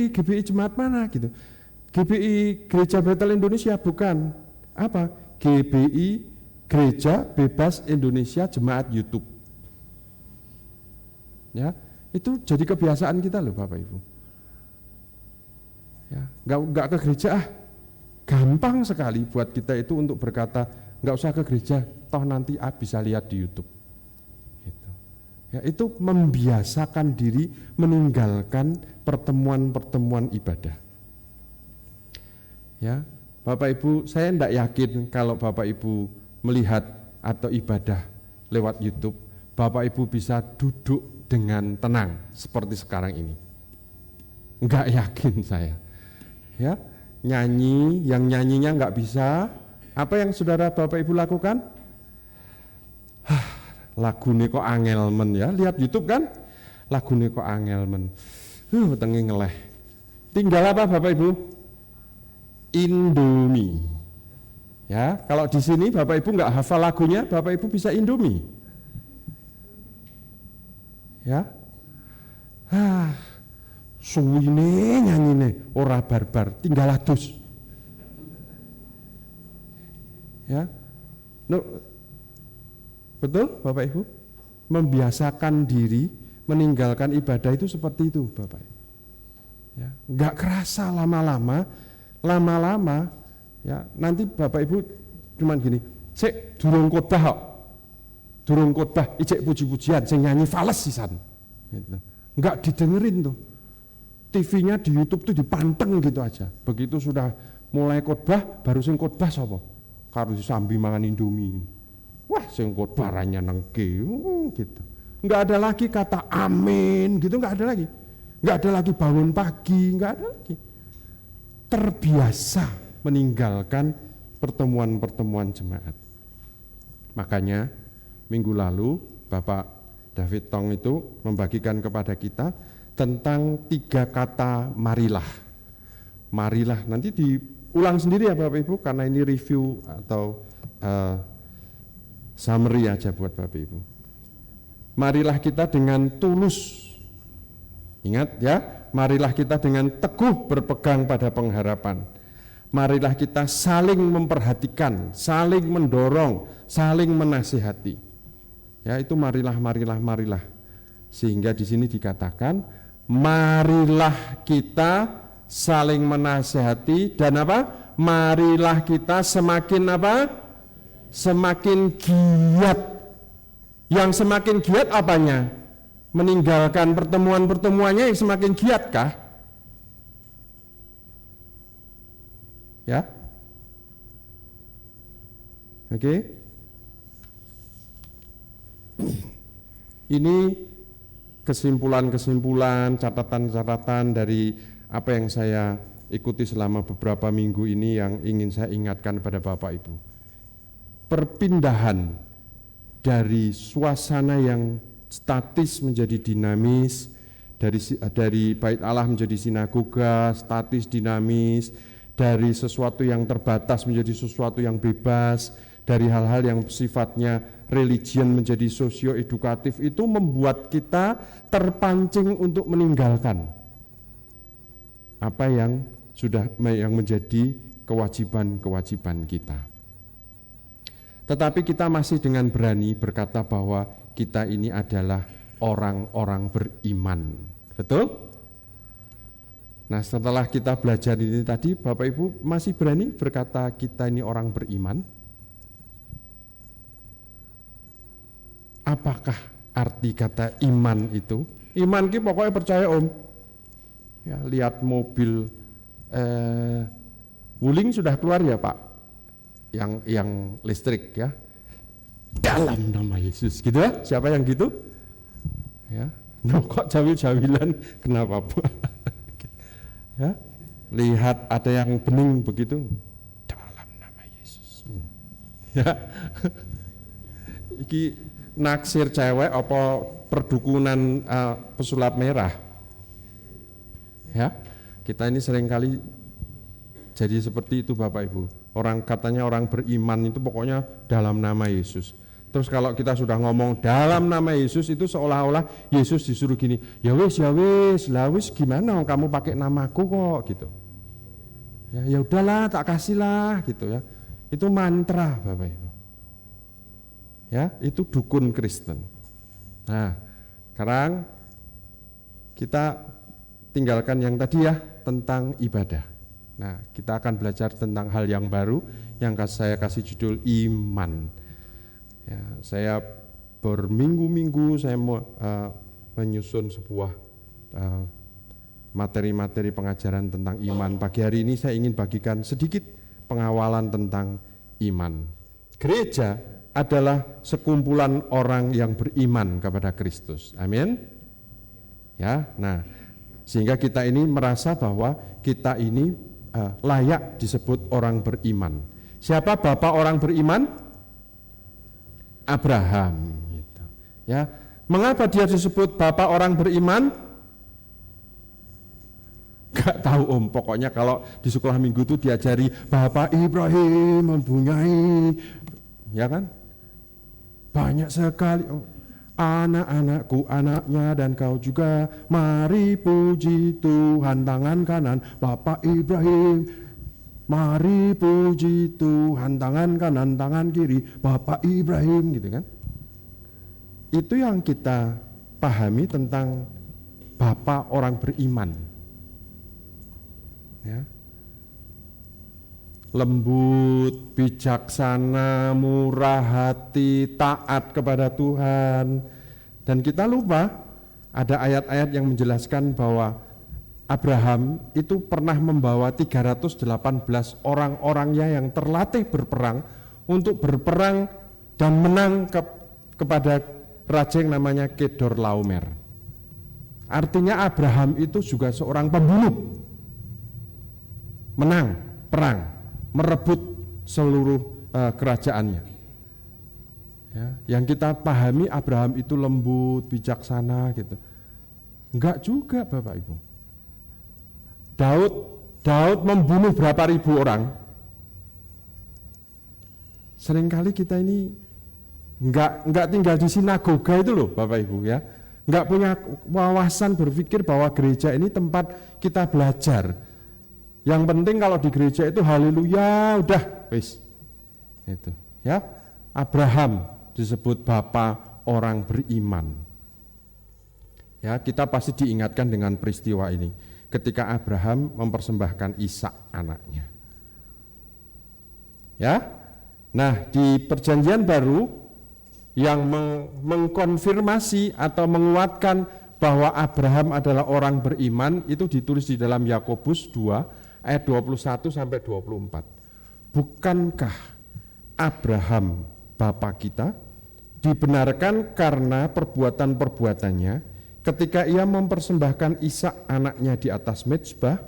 GBI jemaat mana gitu. GBI Gereja Betel Indonesia, bukan. Apa? GBI Gereja Bebas Indonesia Jemaat YouTube. Ya, itu jadi kebiasaan kita loh Bapak Ibu. Ya, enggak ke gereja gampang sekali buat kita itu untuk berkata nggak usah ke gereja, toh nanti bisa lihat di YouTube. Gitu. Ya, itu membiasakan diri meninggalkan pertemuan-pertemuan ibadah. Ya, Bapak Ibu, saya tidak yakin kalau Bapak Ibu melihat atau ibadah lewat YouTube, Bapak Ibu bisa duduk dengan tenang seperti sekarang ini. Nggak yakin saya. Ya. Nyanyi, yang nyanyinya nggak bisa, apa yang saudara Bapak Ibu lakukan? Lagu ini kok angel men, ya, lihat YouTube kan, lagu ini kok angel men, tengi ngeleh. Tinggal apa Bapak Ibu? Indomie. Ya, kalau di sini Bapak Ibu nggak hafal lagunya, Bapak Ibu bisa Indomie. Ya, suwine nyanyine ora barbar, tinggal adus. Ya, betul Bapak Ibu? Membiasakan diri meninggalkan ibadah itu seperti itu Bapak. Ya, nggak kerasa lama-lama Ya, nanti Bapak Ibu cuman gini, "Sik, durung khotbah kok. Durung khotbah, ijek puji-pujian, sing nyanyi fales sisan." Gitu. Enggak didengerin tuh. TV-nya di YouTube tuh dipanteng gitu aja. Begitu sudah mulai khotbah, baru sing khotbah sapa? Karo sambi mangan Indomie. Wah, sing khotbah ra nyenengke gitu. Enggak ada lagi kata amin gitu, enggak ada lagi. Enggak ada lagi bangun pagi, enggak ada lagi. Terbiasa meninggalkan pertemuan-pertemuan jemaat. Makanya minggu lalu Bapak David Tong itu membagikan kepada kita tentang 3 kata marilah. Marilah, nanti diulang sendiri ya Bapak Ibu, karena ini review atau summary aja buat Bapak Ibu. Marilah kita dengan tulus. Ingat ya, marilah kita dengan teguh berpegang pada pengharapan. Marilah kita saling memperhatikan, saling mendorong, saling menasihati. Ya, itu marilah, marilah, marilah. Sehingga di sini dikatakan, marilah kita saling menasihati dan apa? Marilah kita semakin apa? Semakin giat. Yang semakin giat apanya? Meninggalkan pertemuan-pertemuannya yang semakin giat kah? Ya? Oke? Ini kesimpulan-kesimpulan, catatan-catatan dari apa yang saya ikuti selama beberapa minggu ini yang ingin saya ingatkan pada Bapak Ibu. Perpindahan dari suasana yang statis menjadi dinamis, dari bait Allah menjadi sinagoga, statis dinamis, dari sesuatu yang terbatas menjadi sesuatu yang bebas, dari hal-hal yang sifatnya religion menjadi sosio-edukatif, itu membuat kita terpancing untuk meninggalkan apa yang menjadi kewajiban-kewajiban kita. Tetapi kita masih dengan berani berkata bahwa kita ini adalah orang-orang beriman. Betul? Nah, setelah kita belajar ini tadi, Bapak Ibu masih berani berkata kita ini orang beriman? Apakah arti kata iman itu? Iman ki pokoknya percaya Om. Ya, lihat mobil Wuling sudah keluar ya Pak? Yang listrik ya, dalam nama Yesus gitu ya. Siapa yang gitu ya? No, kok jawil-jawilan kenapa Bu? Ya, lihat ada yang bening begitu, dalam nama Yesus ya. Iki naksir cewek apa perdukunan pesulap merah ya. Kita ini seringkali jadi seperti itu Bapak Ibu. Orang katanya orang beriman itu pokoknya dalam nama Yesus. Terus kalau kita sudah ngomong dalam nama Yesus, itu seolah-olah Yesus disuruh gini, ya wis, lah wis gimana kamu pakai namaku kok gitu. Ya udahlah, tak kasihlah gitu ya. Itu mantra Bapak Ibu. Ya, itu dukun Kristen. Nah, sekarang kita tinggalkan yang tadi ya tentang ibadah. Nah, kita akan belajar tentang hal yang baru yang saya kasih judul iman. Ya, saya berminggu-minggu saya menyusun sebuah materi-materi pengajaran tentang iman. Pagi hari ini saya ingin bagikan sedikit pengawalan tentang iman. Gereja adalah sekumpulan orang yang beriman kepada Kristus. Amin. Ya, nah, sehingga kita ini merasa bahwa kita ini layak disebut orang beriman. Siapa bapak orang beriman? Abraham. Gitu. Ya, mengapa dia disebut bapak orang beriman? Gak tahu Om. Pokoknya kalau di sekolah minggu itu diajari Bapak Ibrahim mempunyai, ya kan? Banyak sekali. Anak-anakku, anaknya dan kau juga, mari puji Tuhan tangan kanan Bapak Ibrahim, mari puji Tuhan tangan kanan, tangan kiri Bapak Ibrahim, gitu kan. Itu yang kita pahami tentang Bapak orang beriman ya. lembut, bijaksana, murah hati, taat kepada Tuhan. Dan kita lupa ada ayat-ayat yang menjelaskan bahwa Abraham itu pernah membawa 318 orang-orangnya yang terlatih berperang untuk berperang dan menang kepada raja yang namanya Kedorlaomer. Artinya Abraham itu juga seorang pembunuh, menang perang, merebut seluruh kerajaannya. Ya, yang kita pahami Abraham itu lembut, bijaksana gitu. Enggak juga Bapak Ibu. Daud membunuh berapa ribu orang. Seringkali kita ini enggak tinggal di sinagoga itu loh Bapak Ibu ya. Enggak punya wawasan berpikir bahwa gereja ini tempat kita belajar. Yang penting kalau di gereja itu haleluya, udah wis. Itu ya. Abraham disebut bapa orang beriman. Ya, kita pasti diingatkan dengan peristiwa ini ketika Abraham mempersembahkan Ishak anaknya. Ya. Nah, di Perjanjian Baru yang mengkonfirmasi atau menguatkan bahwa Abraham adalah orang beriman itu ditulis di dalam Yakobus 2 ayat 21 sampai 24. Bukankah Abraham bapa kita dibenarkan karena perbuatan-perbuatannya ketika ia mempersembahkan Ishak anaknya di atas mezbah?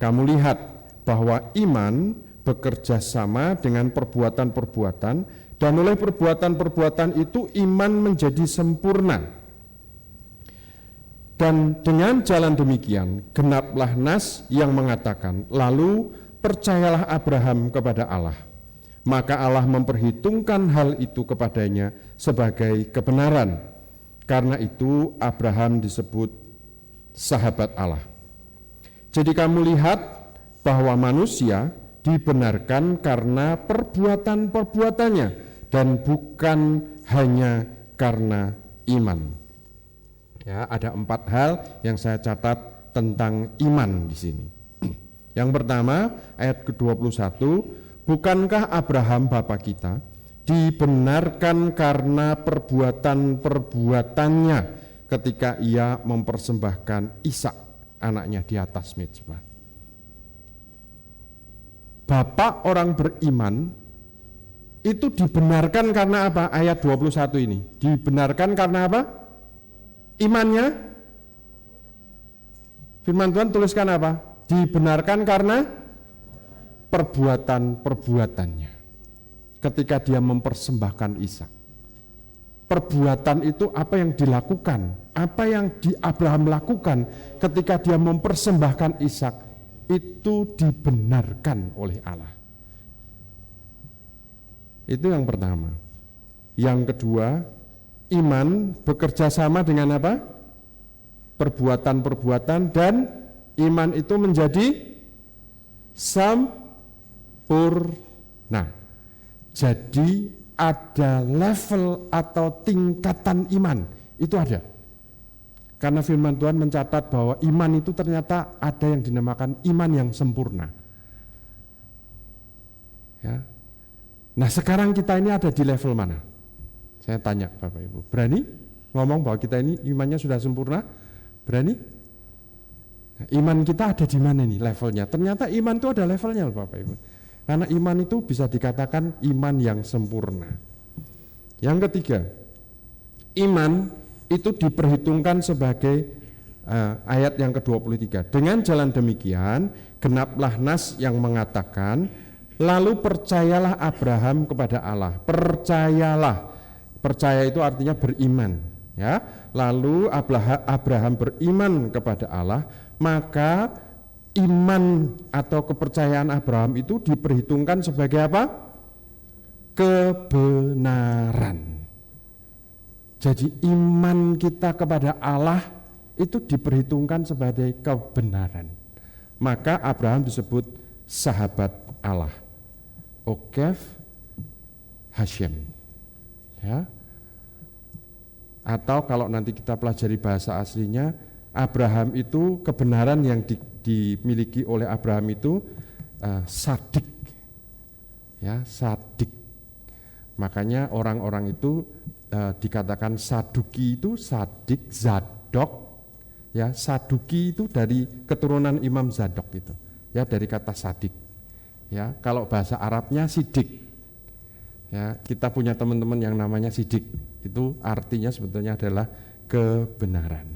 Kamu lihat bahwa iman bekerja sama dengan perbuatan-perbuatan, dan oleh perbuatan-perbuatan itu iman menjadi sempurna. Dan dengan jalan demikian genaplah nas yang mengatakan, lalu percayalah Abraham kepada Allah, maka Allah memperhitungkan hal itu kepadanya sebagai kebenaran. Karena itu Abraham disebut sahabat Allah. Jadi kamu lihat bahwa manusia dibenarkan karena perbuatan-perbuatannya dan bukan hanya karena iman. Ya, ada 4 hal yang saya catat tentang iman di sini. Yang pertama, ayat ke-21, bukankah Abraham bapa kita dibenarkan karena perbuatan-perbuatannya ketika ia mempersembahkan Ishak anaknya di atas mezbah. Bapak orang beriman itu dibenarkan karena apa? Ayat 21 ini. Dibenarkan karena apa? Imannya. Firman Tuhan tuliskan apa? Dibenarkan karena perbuatan-perbuatannya. Ketika dia mempersembahkan Ishak, perbuatan itu apa yang dilakukan, apa yang Abraham lakukan ketika dia mempersembahkan Ishak itu dibenarkan oleh Allah. Itu yang pertama. Yang kedua, iman bekerja sama dengan apa? Perbuatan-perbuatan, dan iman itu menjadi sempurna. Jadi ada level atau tingkatan iman, itu ada. Karena firman Tuhan mencatat bahwa iman itu ternyata ada yang dinamakan iman yang sempurna. Ya. Nah sekarang kita ini ada di level mana? Saya tanya Bapak Ibu, berani ngomong bahwa kita ini imannya sudah sempurna? Berani? Nah, iman kita ada di mana nih levelnya? Ternyata iman itu ada levelnya Bapak Ibu. Karena iman itu bisa dikatakan iman yang sempurna. Yang ketiga, iman itu diperhitungkan sebagai ayat yang ke-23. Dengan jalan demikian, genaplah nas yang mengatakan, lalu percayalah Abraham kepada Allah. Percayalah. Percaya itu artinya beriman. Ya. Lalu Abraham beriman kepada Allah, maka iman atau kepercayaan Abraham itu diperhitungkan sebagai apa? Kebenaran. Jadi iman kita kepada Allah itu diperhitungkan sebagai kebenaran. Maka Abraham disebut sahabat Allah. Okev Hashem. Ya. Atau kalau nanti kita pelajari bahasa aslinya, Abraham itu kebenaran yang dimiliki oleh Abraham itu sadik, ya sadik. Makanya orang-orang itu dikatakan Saduki itu sadik, Zadok, ya Saduki itu dari keturunan Imam Zadok itu, ya dari kata sadik. Ya kalau bahasa Arabnya sidik. Ya kita punya teman-teman yang namanya sidik, itu artinya sebetulnya adalah kebenaran.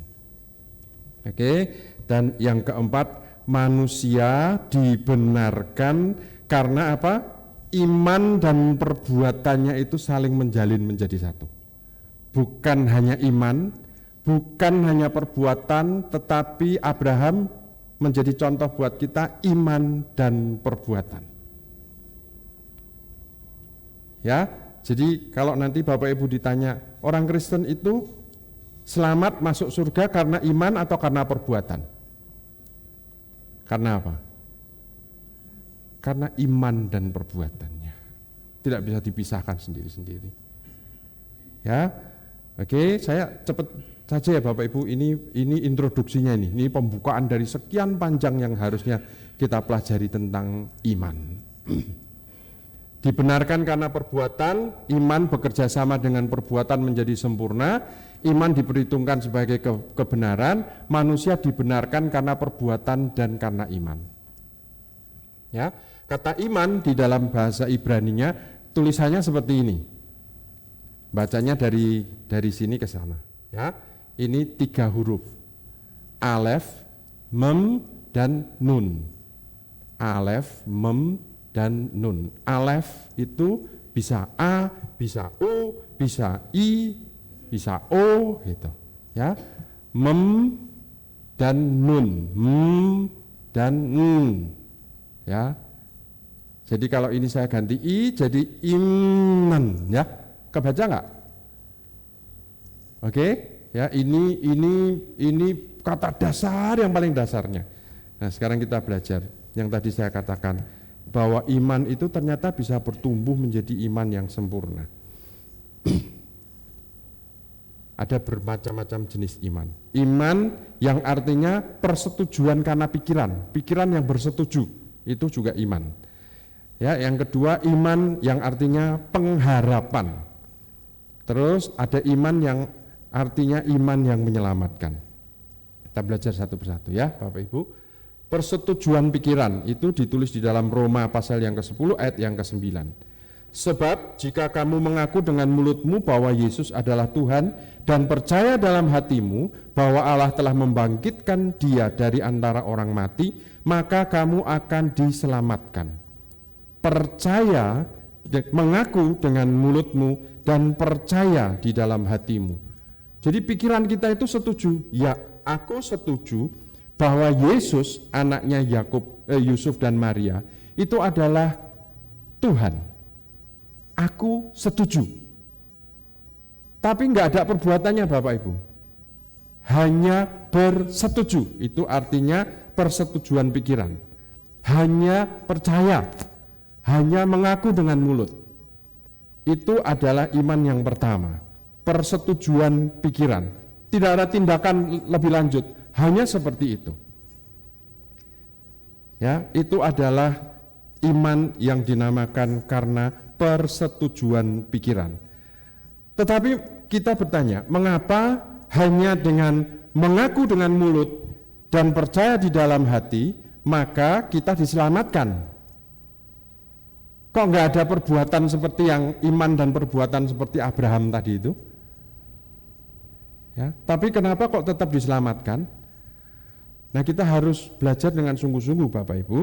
Oke, dan yang keempat, manusia dibenarkan karena apa? Iman dan perbuatannya itu saling menjalin menjadi satu. Bukan hanya iman, bukan hanya perbuatan, tetapi Abraham menjadi contoh buat kita iman dan perbuatan. Ya, jadi kalau nanti Bapak Ibu ditanya, orang Kristen itu selamat masuk surga karena iman atau karena perbuatan? Karena apa? Karena iman dan perbuatannya. Tidak bisa dipisahkan sendiri-sendiri. Ya. Oke, saya cepat saja ya Bapak Ibu, ini introduksinya ini pembukaan dari sekian panjang yang harusnya kita pelajari tentang iman. Dibenarkan karena perbuatan, iman bekerja sama dengan perbuatan menjadi sempurna, iman diperhitungkan sebagai kebenaran, manusia dibenarkan karena perbuatan dan karena iman. Ya, kata iman di dalam bahasa Ibraninya tulisannya seperti ini. Bacanya dari sini ke sana, ya. Ini 3 huruf. Alef, mem, dan nun. Alef, mem, dan nun. Alef itu bisa A, bisa U, bisa I, bisa O gitu. Ya. Mem dan nun. Mem dan nun. Ya. Jadi kalau ini saya ganti I jadi iman, ya. Kebaca enggak? Oke? Ya, ini kata dasar yang paling dasarnya. Nah, sekarang kita belajar yang tadi saya katakan bahwa iman itu ternyata bisa bertumbuh menjadi iman yang sempurna. Ada bermacam-macam jenis iman. Iman yang artinya persetujuan karena pikiran yang bersetuju, itu juga iman. Ya, yang kedua iman yang artinya pengharapan. Terus ada iman yang artinya iman yang menyelamatkan. Kita belajar satu persatu ya Bapak Ibu. Persetujuan pikiran itu ditulis di dalam Roma pasal yang ke-10 ayat yang ke-9. Sebab jika kamu mengaku dengan mulutmu bahwa Yesus adalah Tuhan dan percaya dalam hatimu bahwa Allah telah membangkitkan Dia dari antara orang mati, maka kamu akan diselamatkan. Percaya, mengaku dengan mulutmu dan percaya di dalam hatimu. Jadi pikiran kita itu setuju, ya aku setuju bahwa Yesus anaknya Yusuf dan Maria itu adalah Tuhan. Aku setuju. Tapi enggak ada perbuatannya Bapak Ibu. Hanya bersetuju, itu artinya persetujuan pikiran. Hanya percaya, hanya mengaku dengan mulut. Itu adalah iman yang pertama, persetujuan pikiran. Tidak ada tindakan lebih lanjut, hanya seperti itu. Ya, itu adalah iman yang dinamakan karena persetujuan pikiran. Tetapi kita bertanya, mengapa hanya dengan mengaku dengan mulut dan percaya di dalam hati, maka kita diselamatkan? Kok enggak ada perbuatan seperti yang iman dan perbuatan seperti Abraham tadi itu? Ya, tapi kenapa kok tetap diselamatkan? Nah, kita harus belajar dengan sungguh-sungguh Bapak Ibu.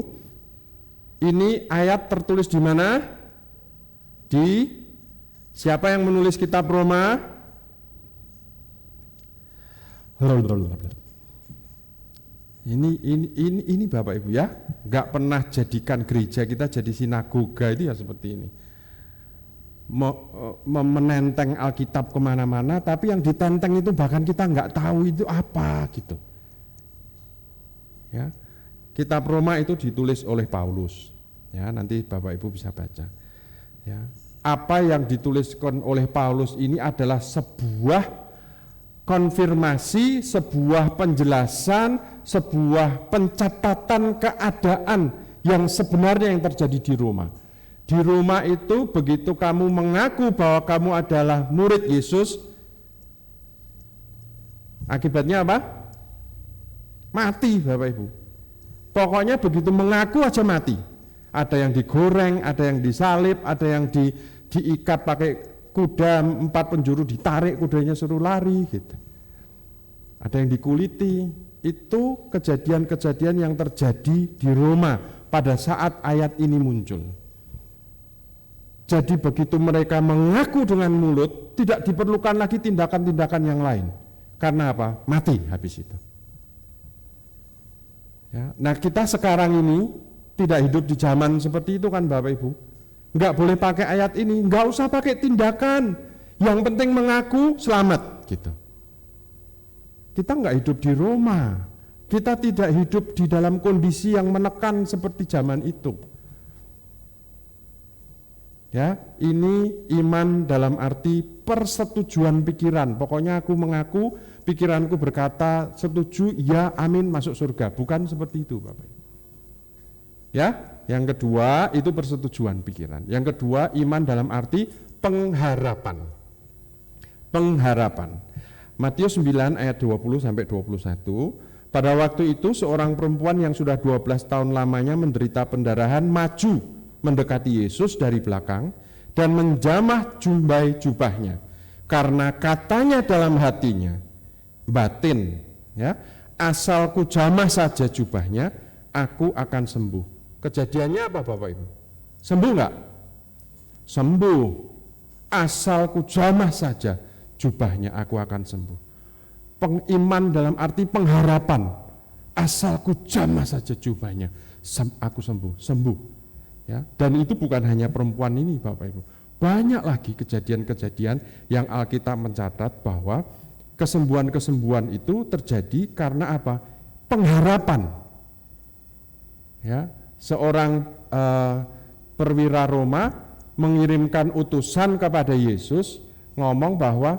Ini ayat tertulis di mana? Di siapa yang menulis kitab Roma? Ini Bapak Ibu ya, nggak pernah jadikan gereja kita jadi sinagoga itu ya seperti ini. Menenteng Alkitab kemana-mana, tapi yang ditenteng itu bahkan kita nggak tahu itu apa gitu. Ya, kitab Roma itu ditulis oleh Paulus. Ya, nanti Bapak Ibu bisa baca. Ya, apa yang dituliskan oleh Paulus ini adalah sebuah konfirmasi, sebuah penjelasan, sebuah pencatatan keadaan yang sebenarnya yang terjadi di Roma. Di Roma itu begitu kamu mengaku bahwa kamu adalah murid Yesus, akibatnya apa? Mati, Bapak Ibu. Pokoknya begitu mengaku aja mati. Ada yang digoreng, ada yang disalib, ada yang diikat pakai kuda 4 penjuru, ditarik kudanya suruh lari gitu. Ada yang dikuliti. Itu kejadian-kejadian yang terjadi di Roma pada saat ayat ini muncul. Jadi begitu mereka mengaku dengan mulut, tidak diperlukan lagi tindakan-tindakan yang lain. Karena apa? Mati habis itu. Ya, nah kita sekarang ini tidak hidup di zaman seperti itu kan Bapak Ibu. Enggak boleh pakai ayat ini, enggak usah pakai tindakan. Yang penting mengaku selamat gitu. Kita enggak hidup di Roma. Kita tidak hidup di dalam kondisi yang menekan seperti zaman itu. Ya, ini iman dalam arti persetujuan pikiran. Pokoknya aku mengaku, pikiranku berkata setuju, ya amin masuk surga. Bukan seperti itu, Bapak. Ya, yang kedua itu persetujuan pikiran. Yang kedua iman dalam arti pengharapan. Pengharapan. Matius 9 ayat 20 sampai 21. Pada waktu itu seorang perempuan yang sudah 12 tahun lamanya menderita pendarahan maju mendekati Yesus dari belakang dan menjamah jubahnya karena katanya dalam hatinya batin, ya, asal ku jamah saja jubahnya aku akan sembuh. Kejadiannya apa Bapak Ibu? Sembuh enggak? Sembuh. Asal ku jamah saja jubahnya aku akan sembuh. Pengiman dalam arti pengharapan. Asal ku jamah saja jubahnya aku sembuh. Ya, dan itu bukan hanya perempuan ini Bapak Ibu. Banyak lagi kejadian-kejadian yang Alkitab mencatat bahwa kesembuhan-kesembuhan itu terjadi karena apa? Pengharapan. Ya, seorang perwira Roma mengirimkan utusan kepada Yesus ngomong bahwa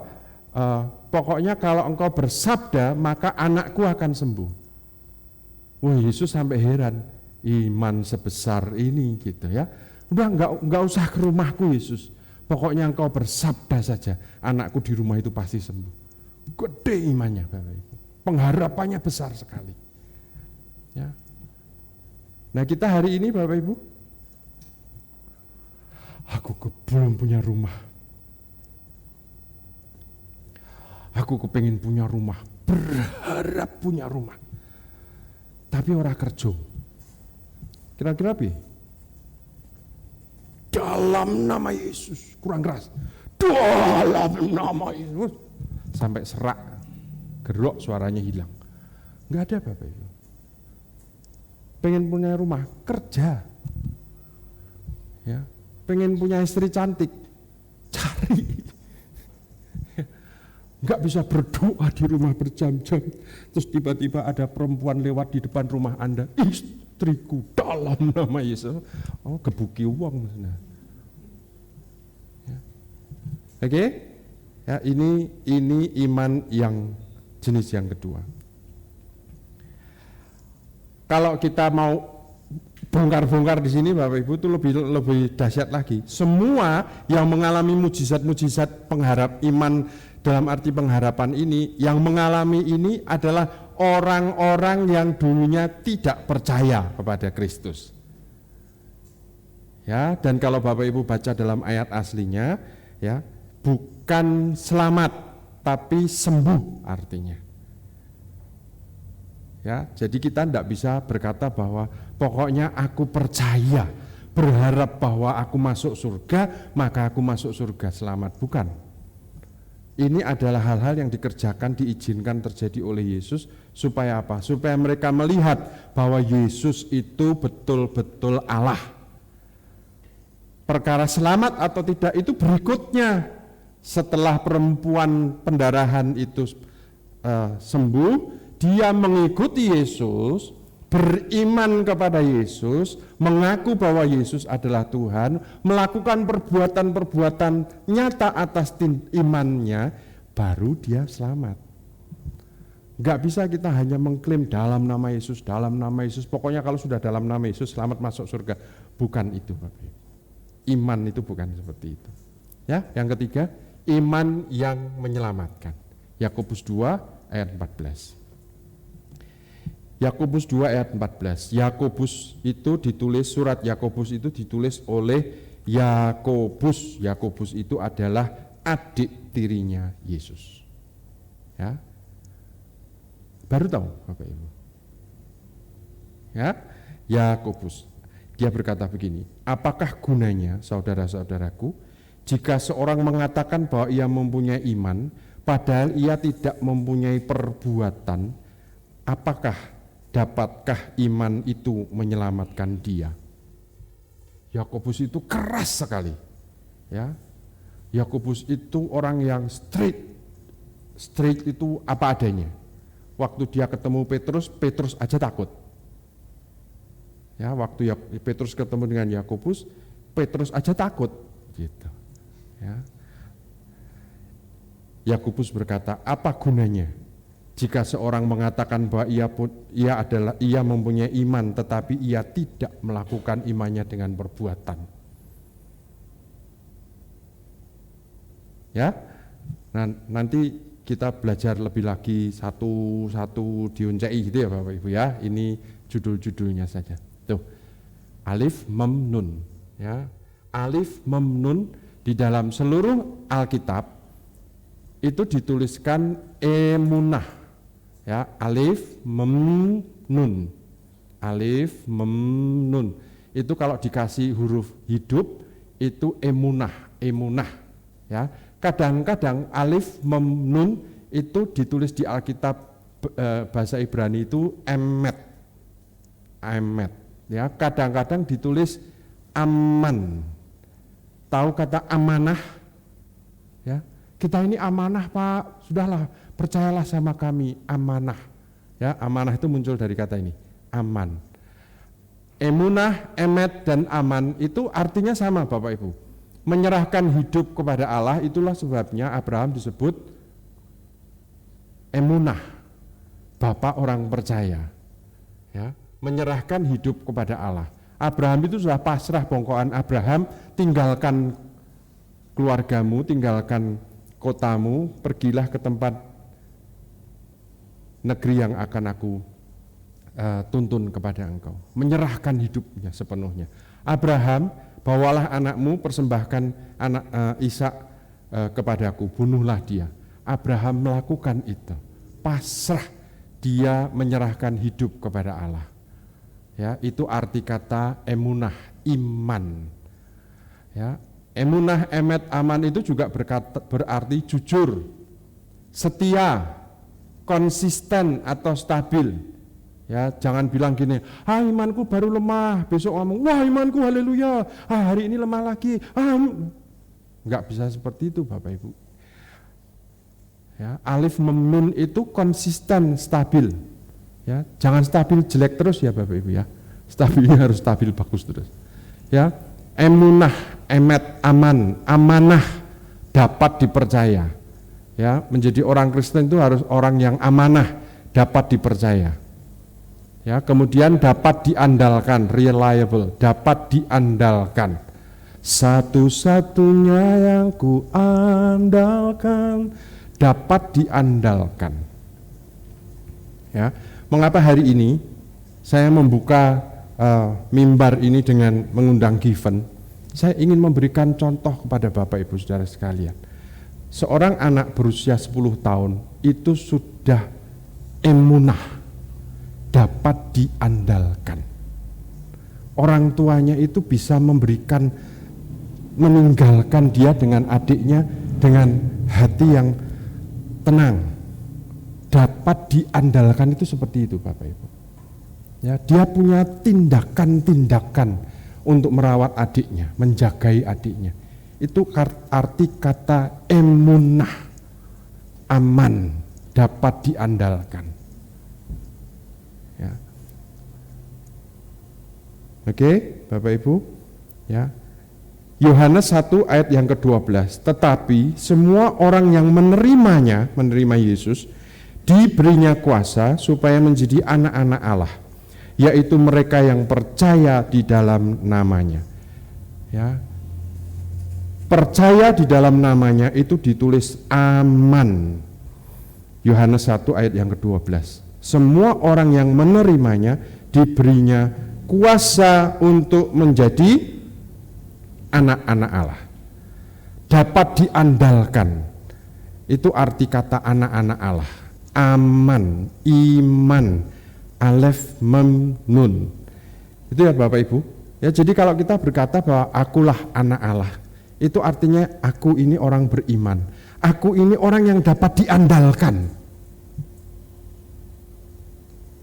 pokoknya kalau engkau bersabda maka anakku akan sembuh. Wah, Yesus sampai heran. Iman sebesar ini gitu ya. Udah enggak usah ke rumahku Yesus. Pokoknya engkau bersabda saja, anakku di rumah itu pasti sembuh. Gede imannya Bapak Ibu. Pengharapannya besar sekali. Ya. Nah, kita hari ini Bapak Ibu, aku belum punya rumah. Aku kepengin punya rumah, berharap punya rumah. Tapi ora kerja. Kira-kira apa? Dalam nama Yesus, kurang keras. Dalam nama Yesus. Sampai serak, gerok suaranya hilang. Enggak ada Bapak Ibu. Pengen punya rumah, kerja. Ya, pengen punya istri cantik, cari. Enggak bisa berdoa di rumah berjam-jam. Terus tiba-tiba ada perempuan lewat di depan rumah Anda. Istriku dalam nama Yesus. Oh, kebuki uang. Ya. Oke? Ya, ini iman yang jenis yang kedua. Kalau kita mau bongkar-bongkar di sini Bapak Ibu itu lebih dahsyat lagi. Semua yang mengalami mujizat-mujizat pengharap iman dalam arti pengharapan ini, yang mengalami ini adalah orang-orang yang dulunya tidak percaya kepada Kristus. Ya, dan kalau Bapak Ibu baca dalam ayat aslinya, ya, bukan selamat tapi sembuh artinya. Ya, jadi kita tidak bisa berkata bahwa pokoknya aku percaya, berharap bahwa aku masuk surga, maka aku masuk surga selamat. Bukan. Ini adalah hal-hal yang dikerjakan, diizinkan terjadi oleh Yesus supaya apa? Supaya mereka melihat bahwa Yesus itu betul-betul Allah. Perkara selamat atau tidak itu berikutnya. Setelah perempuan pendarahan itu sembuh, dia mengikuti Yesus, beriman kepada Yesus, mengaku bahwa Yesus adalah Tuhan, melakukan perbuatan-perbuatan nyata atas imannya, baru dia selamat. Nggak bisa kita hanya mengklaim dalam nama Yesus, pokoknya kalau sudah dalam nama Yesus selamat masuk surga. Bukan itu, Bapak Ibu. Iman itu bukan seperti itu. Ya, yang ketiga, iman yang menyelamatkan. Yakobus 2 ayat 14. Yakobus 2 ayat 14. Surat Yakobus itu ditulis oleh Yakobus. Yakobus itu adalah adik tirinya Yesus. Ya. Baru tahu Bapak Ibu. Ya, Yakobus. Dia berkata begini, apakah gunanya saudara-saudaraku jika seorang mengatakan bahwa ia mempunyai iman padahal ia tidak mempunyai perbuatan, dapatkah iman itu menyelamatkan dia? Yakobus itu keras sekali. Ya. Yakobus itu orang yang straight itu apa adanya. Waktu dia ketemu Petrus aja takut. Ya, waktu Petrus ketemu dengan Yakobus, Petrus aja takut, gitu. Ya. Yakobus berkata, apa gunanya jika seorang mengatakan bahwa ia mempunyai iman, tetapi ia tidak melakukan imannya dengan perbuatan? Ya, nanti kita belajar lebih lagi satu diuncai gitu ya Bapak Ibu ya. Ini judul-judulnya saja. Tuh. Alif Mem Nun ya. Alif Mem Nun di dalam seluruh Alkitab itu dituliskan emunah. Ya, Alif Mem Nun. Alif Mem Nun. Itu kalau dikasih huruf hidup itu emunah ya. Kadang-kadang alif mem nun itu ditulis di Alkitab bahasa Ibrani itu emet ya. Kadang-kadang ditulis aman. Tahu kata amanah ya, kita ini amanah Pak, sudahlah percayalah sama kami, amanah ya. Amanah itu muncul dari kata ini, aman. Emunah, emet dan aman itu artinya sama Bapak Ibu. Menyerahkan hidup kepada Allah, itulah sebabnya Abraham disebut emunah, bapak orang percaya. Ya, menyerahkan hidup kepada Allah. Abraham itu sudah pasrah bongkoan. Abraham, tinggalkan keluargamu, tinggalkan kotamu, pergilah ke tempat negeri yang akan aku tuntun kepada engkau. Menyerahkan hidupnya sepenuhnya. Abraham, bawalah anakmu, persembahkan anak Ishak kepadaku, bunuhlah dia. Abraham melakukan itu, pasrah, dia menyerahkan hidup kepada Allah. Ya, itu arti kata emunah, iman. Ya, emunah, emet, aman itu juga berarti jujur, setia, konsisten atau stabil. Ya, jangan bilang gini, imanku baru lemah, besok ngomong, wah imanku haleluya, hari ini lemah lagi. Enggak bisa seperti itu Bapak Ibu. Ya, alif mem nun itu konsisten, stabil. Ya, jangan stabil jelek terus ya Bapak Ibu ya. Stabilnya harus stabil bagus terus. Ya, emunah, emet, aman, amanah, dapat dipercaya. Ya, menjadi orang Kristen itu harus orang yang amanah, dapat dipercaya. Ya, kemudian dapat diandalkan, reliable, dapat diandalkan. Satu-satunya yang ku andalkan, dapat diandalkan. Ya, mengapa hari ini saya membuka mimbar ini dengan mengundang Given? Saya ingin memberikan contoh kepada Bapak Ibu Saudara sekalian. Seorang anak berusia 10 tahun itu sudah emunah, dapat diandalkan. Orang tuanya itu bisa meninggalkan dia dengan adiknya dengan hati yang tenang. Dapat diandalkan itu seperti itu Bapak Ibu. Ya, dia punya tindakan-tindakan untuk merawat adiknya, menjagai adiknya. Itu arti kata emunah, aman, dapat diandalkan. Ya. Oke, Bapak Ibu, ya. Yohanes 1 ayat yang ke-12, tetapi semua orang yang menerima Yesus, diberinya kuasa supaya menjadi anak-anak Allah, yaitu mereka yang percaya di dalam namanya. Ya. Percaya di dalam namanya itu ditulis aman. Yohanes 1 ayat yang ke-12. Semua orang yang menerimanya diberinya kuasa untuk menjadi anak-anak Allah. Dapat diandalkan. Itu arti kata anak-anak Allah. Aman, iman, alef, mem, nun. Itu ya Bapak Ibu. Ya, jadi kalau kita berkata bahwa akulah anak Allah, itu artinya aku ini orang beriman. Aku ini orang yang dapat diandalkan.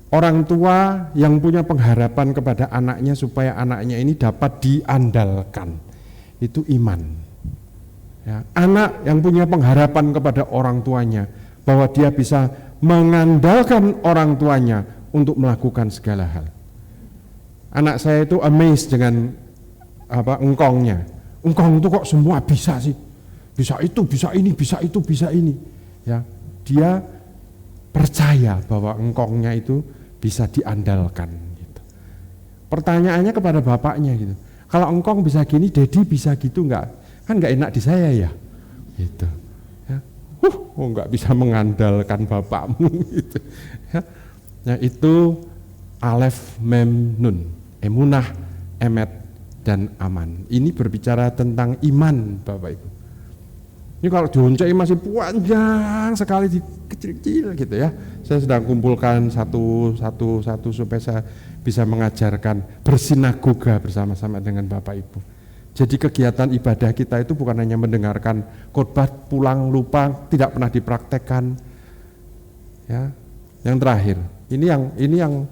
Orang tua yang punya pengharapan kepada anaknya supaya anaknya ini dapat diandalkan. Itu iman. Ya, anak yang punya pengharapan kepada orang tuanya bahwa dia bisa mengandalkan orang tuanya untuk melakukan segala hal. Anak saya itu amazed dengan engkongnya. Engkong itu kok semua bisa sih? Bisa itu, bisa ini, bisa itu, bisa ini. Ya, dia percaya bahwa engkongnya itu bisa diandalkan. Gitu. Pertanyaannya kepada bapaknya gitu. Kalau engkong bisa gini, Dedi bisa gitu enggak? Kan enggak enak di saya ya. Gitu. Ya. Enggak bisa mengandalkan bapakmu gitu. Ya. Nah, itu alef mem nun. Emunah, emet, dan aman. Ini berbicara tentang iman, Bapak Ibu. Ini kalau dioncai masih panjang sekali, di kecil-kecil gitu ya. Saya sedang kumpulkan satu supaya saya bisa mengajarkan bersinagoga bersama-sama dengan Bapak Ibu. Jadi kegiatan ibadah kita itu bukan hanya mendengarkan khotbah, pulang lupa, tidak pernah dipraktekkan. Ya. Yang terakhir, ini yang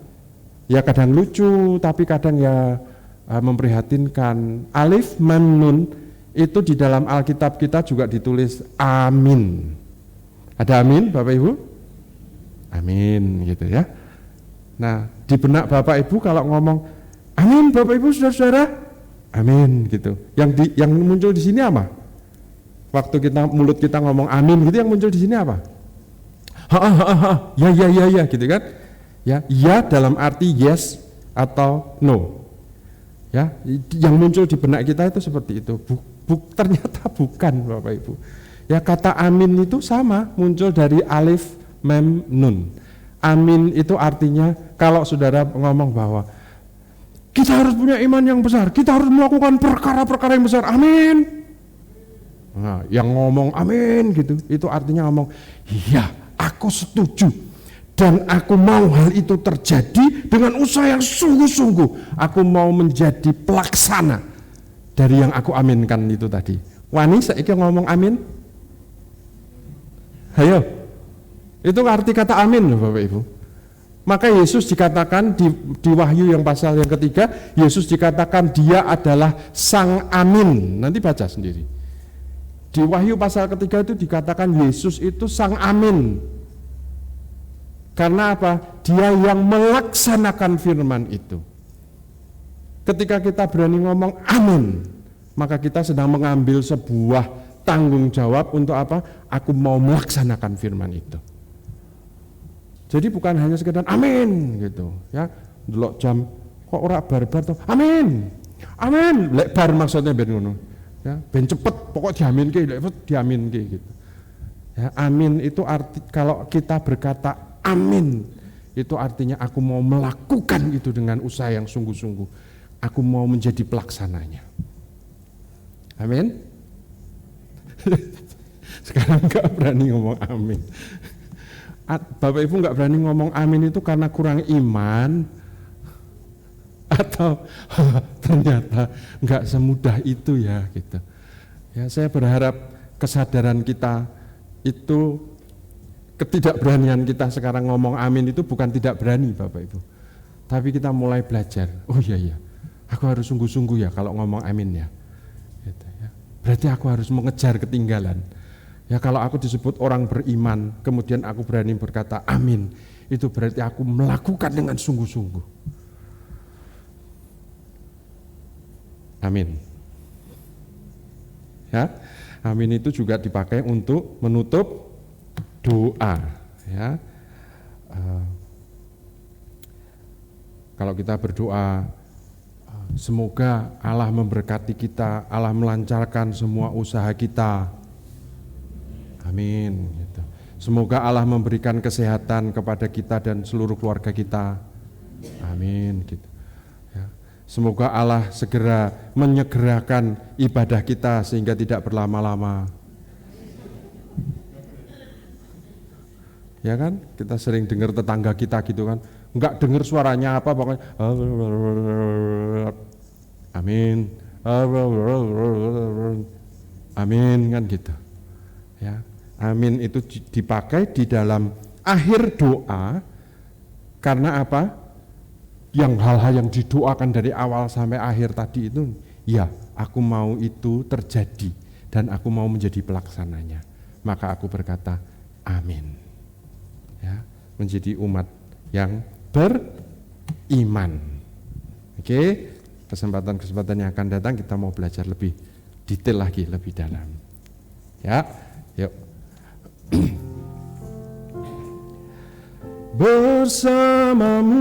ya kadang lucu tapi kadang ya memprihatinkan. Alif mem nun itu di dalam Alkitab kita juga ditulis amin. Ada amin Bapak Ibu? Amin gitu ya. Nah, di benak Bapak Ibu kalau ngomong amin Bapak Ibu saudara-saudara, amin gitu. Yang muncul di sini apa? Waktu mulut kita ngomong amin gitu, yang muncul di sini apa? Ya gitu kan? Ya dalam arti yes atau no. Ya, yang muncul di benak kita itu seperti itu. Ternyata bukan Bapak Ibu. Ya, kata amin itu sama, muncul dari alif mem nun. Amin itu artinya kalau saudara ngomong bahwa kita harus punya iman yang besar, kita harus melakukan perkara-perkara yang besar, amin. Nah, yang ngomong amin gitu, itu artinya ngomong, iya aku setuju dan aku mau hal itu terjadi dengan usaha yang sungguh-sungguh. Aku mau menjadi pelaksana dari yang aku aminkan itu tadi. Wani saiki ngomong amin? Ayo. Itu arti kata amin loh Bapak Ibu. Maka Yesus dikatakan di Wahyu yang pasal yang ketiga, Yesus dikatakan dia adalah sang amin. Nanti baca sendiri. Di Wahyu pasal ketiga itu dikatakan Yesus itu sang amin. Karena apa? Dia yang melaksanakan firman itu. Ketika kita berani ngomong amin, maka kita sedang mengambil sebuah tanggung jawab untuk apa? Aku mau melaksanakan firman itu. Jadi bukan hanya sekedar amin gitu, ya. Delok jam kok ora bar-bar tuh. Amin. Amin. Lek bar maksudnya ben ngono. Ya, ben cepet pokok diaminke, lek diaminke gitu. Ya, amin itu arti kalau kita berkata amin, itu artinya aku mau melakukan itu dengan usaha yang sungguh-sungguh. Aku mau menjadi pelaksananya. Amin. Sekarang enggak berani ngomong amin. Bapak Ibu enggak berani ngomong amin itu karena kurang iman atau ternyata enggak semudah itu ya gitu. Ya, saya berharap kesadaran kita itu, ketidakberanian kita sekarang ngomong amin itu bukan tidak berani Bapak Ibu. Tapi kita mulai belajar. Oh iya, aku harus sungguh-sungguh ya kalau ngomong amin ya. Gitu, ya. Berarti aku harus mengejar ketinggalan. Ya, kalau aku disebut orang beriman, kemudian aku berani berkata amin, itu berarti aku melakukan dengan sungguh-sungguh. Amin. Ya, amin itu juga dipakai untuk menutup doa. Ya, Kalau kita berdoa, semoga Allah memberkati kita, Allah melancarkan semua usaha kita. Amin. Gitu. Semoga Allah memberikan kesehatan kepada kita dan seluruh keluarga kita. Amin. Gitu. Ya. Semoga Allah segera menyegerakan ibadah kita sehingga tidak berlama-lama. Ya kan? Kita sering dengar tetangga kita gitu kan. Enggak dengar suaranya apa, pokoknya amin, amin kan gitu. Ya, amin itu dipakai di dalam akhir doa karena apa? Yang hal-hal yang didoakan dari awal sampai akhir tadi itu, ya aku mau itu terjadi dan aku mau menjadi pelaksananya. Maka aku berkata, amin. Ya, menjadi umat yang beriman. Oke, kesempatan-kesempatan yang akan datang kita mau belajar lebih detail lagi, lebih dalam. Ya, yuk. Bersamamu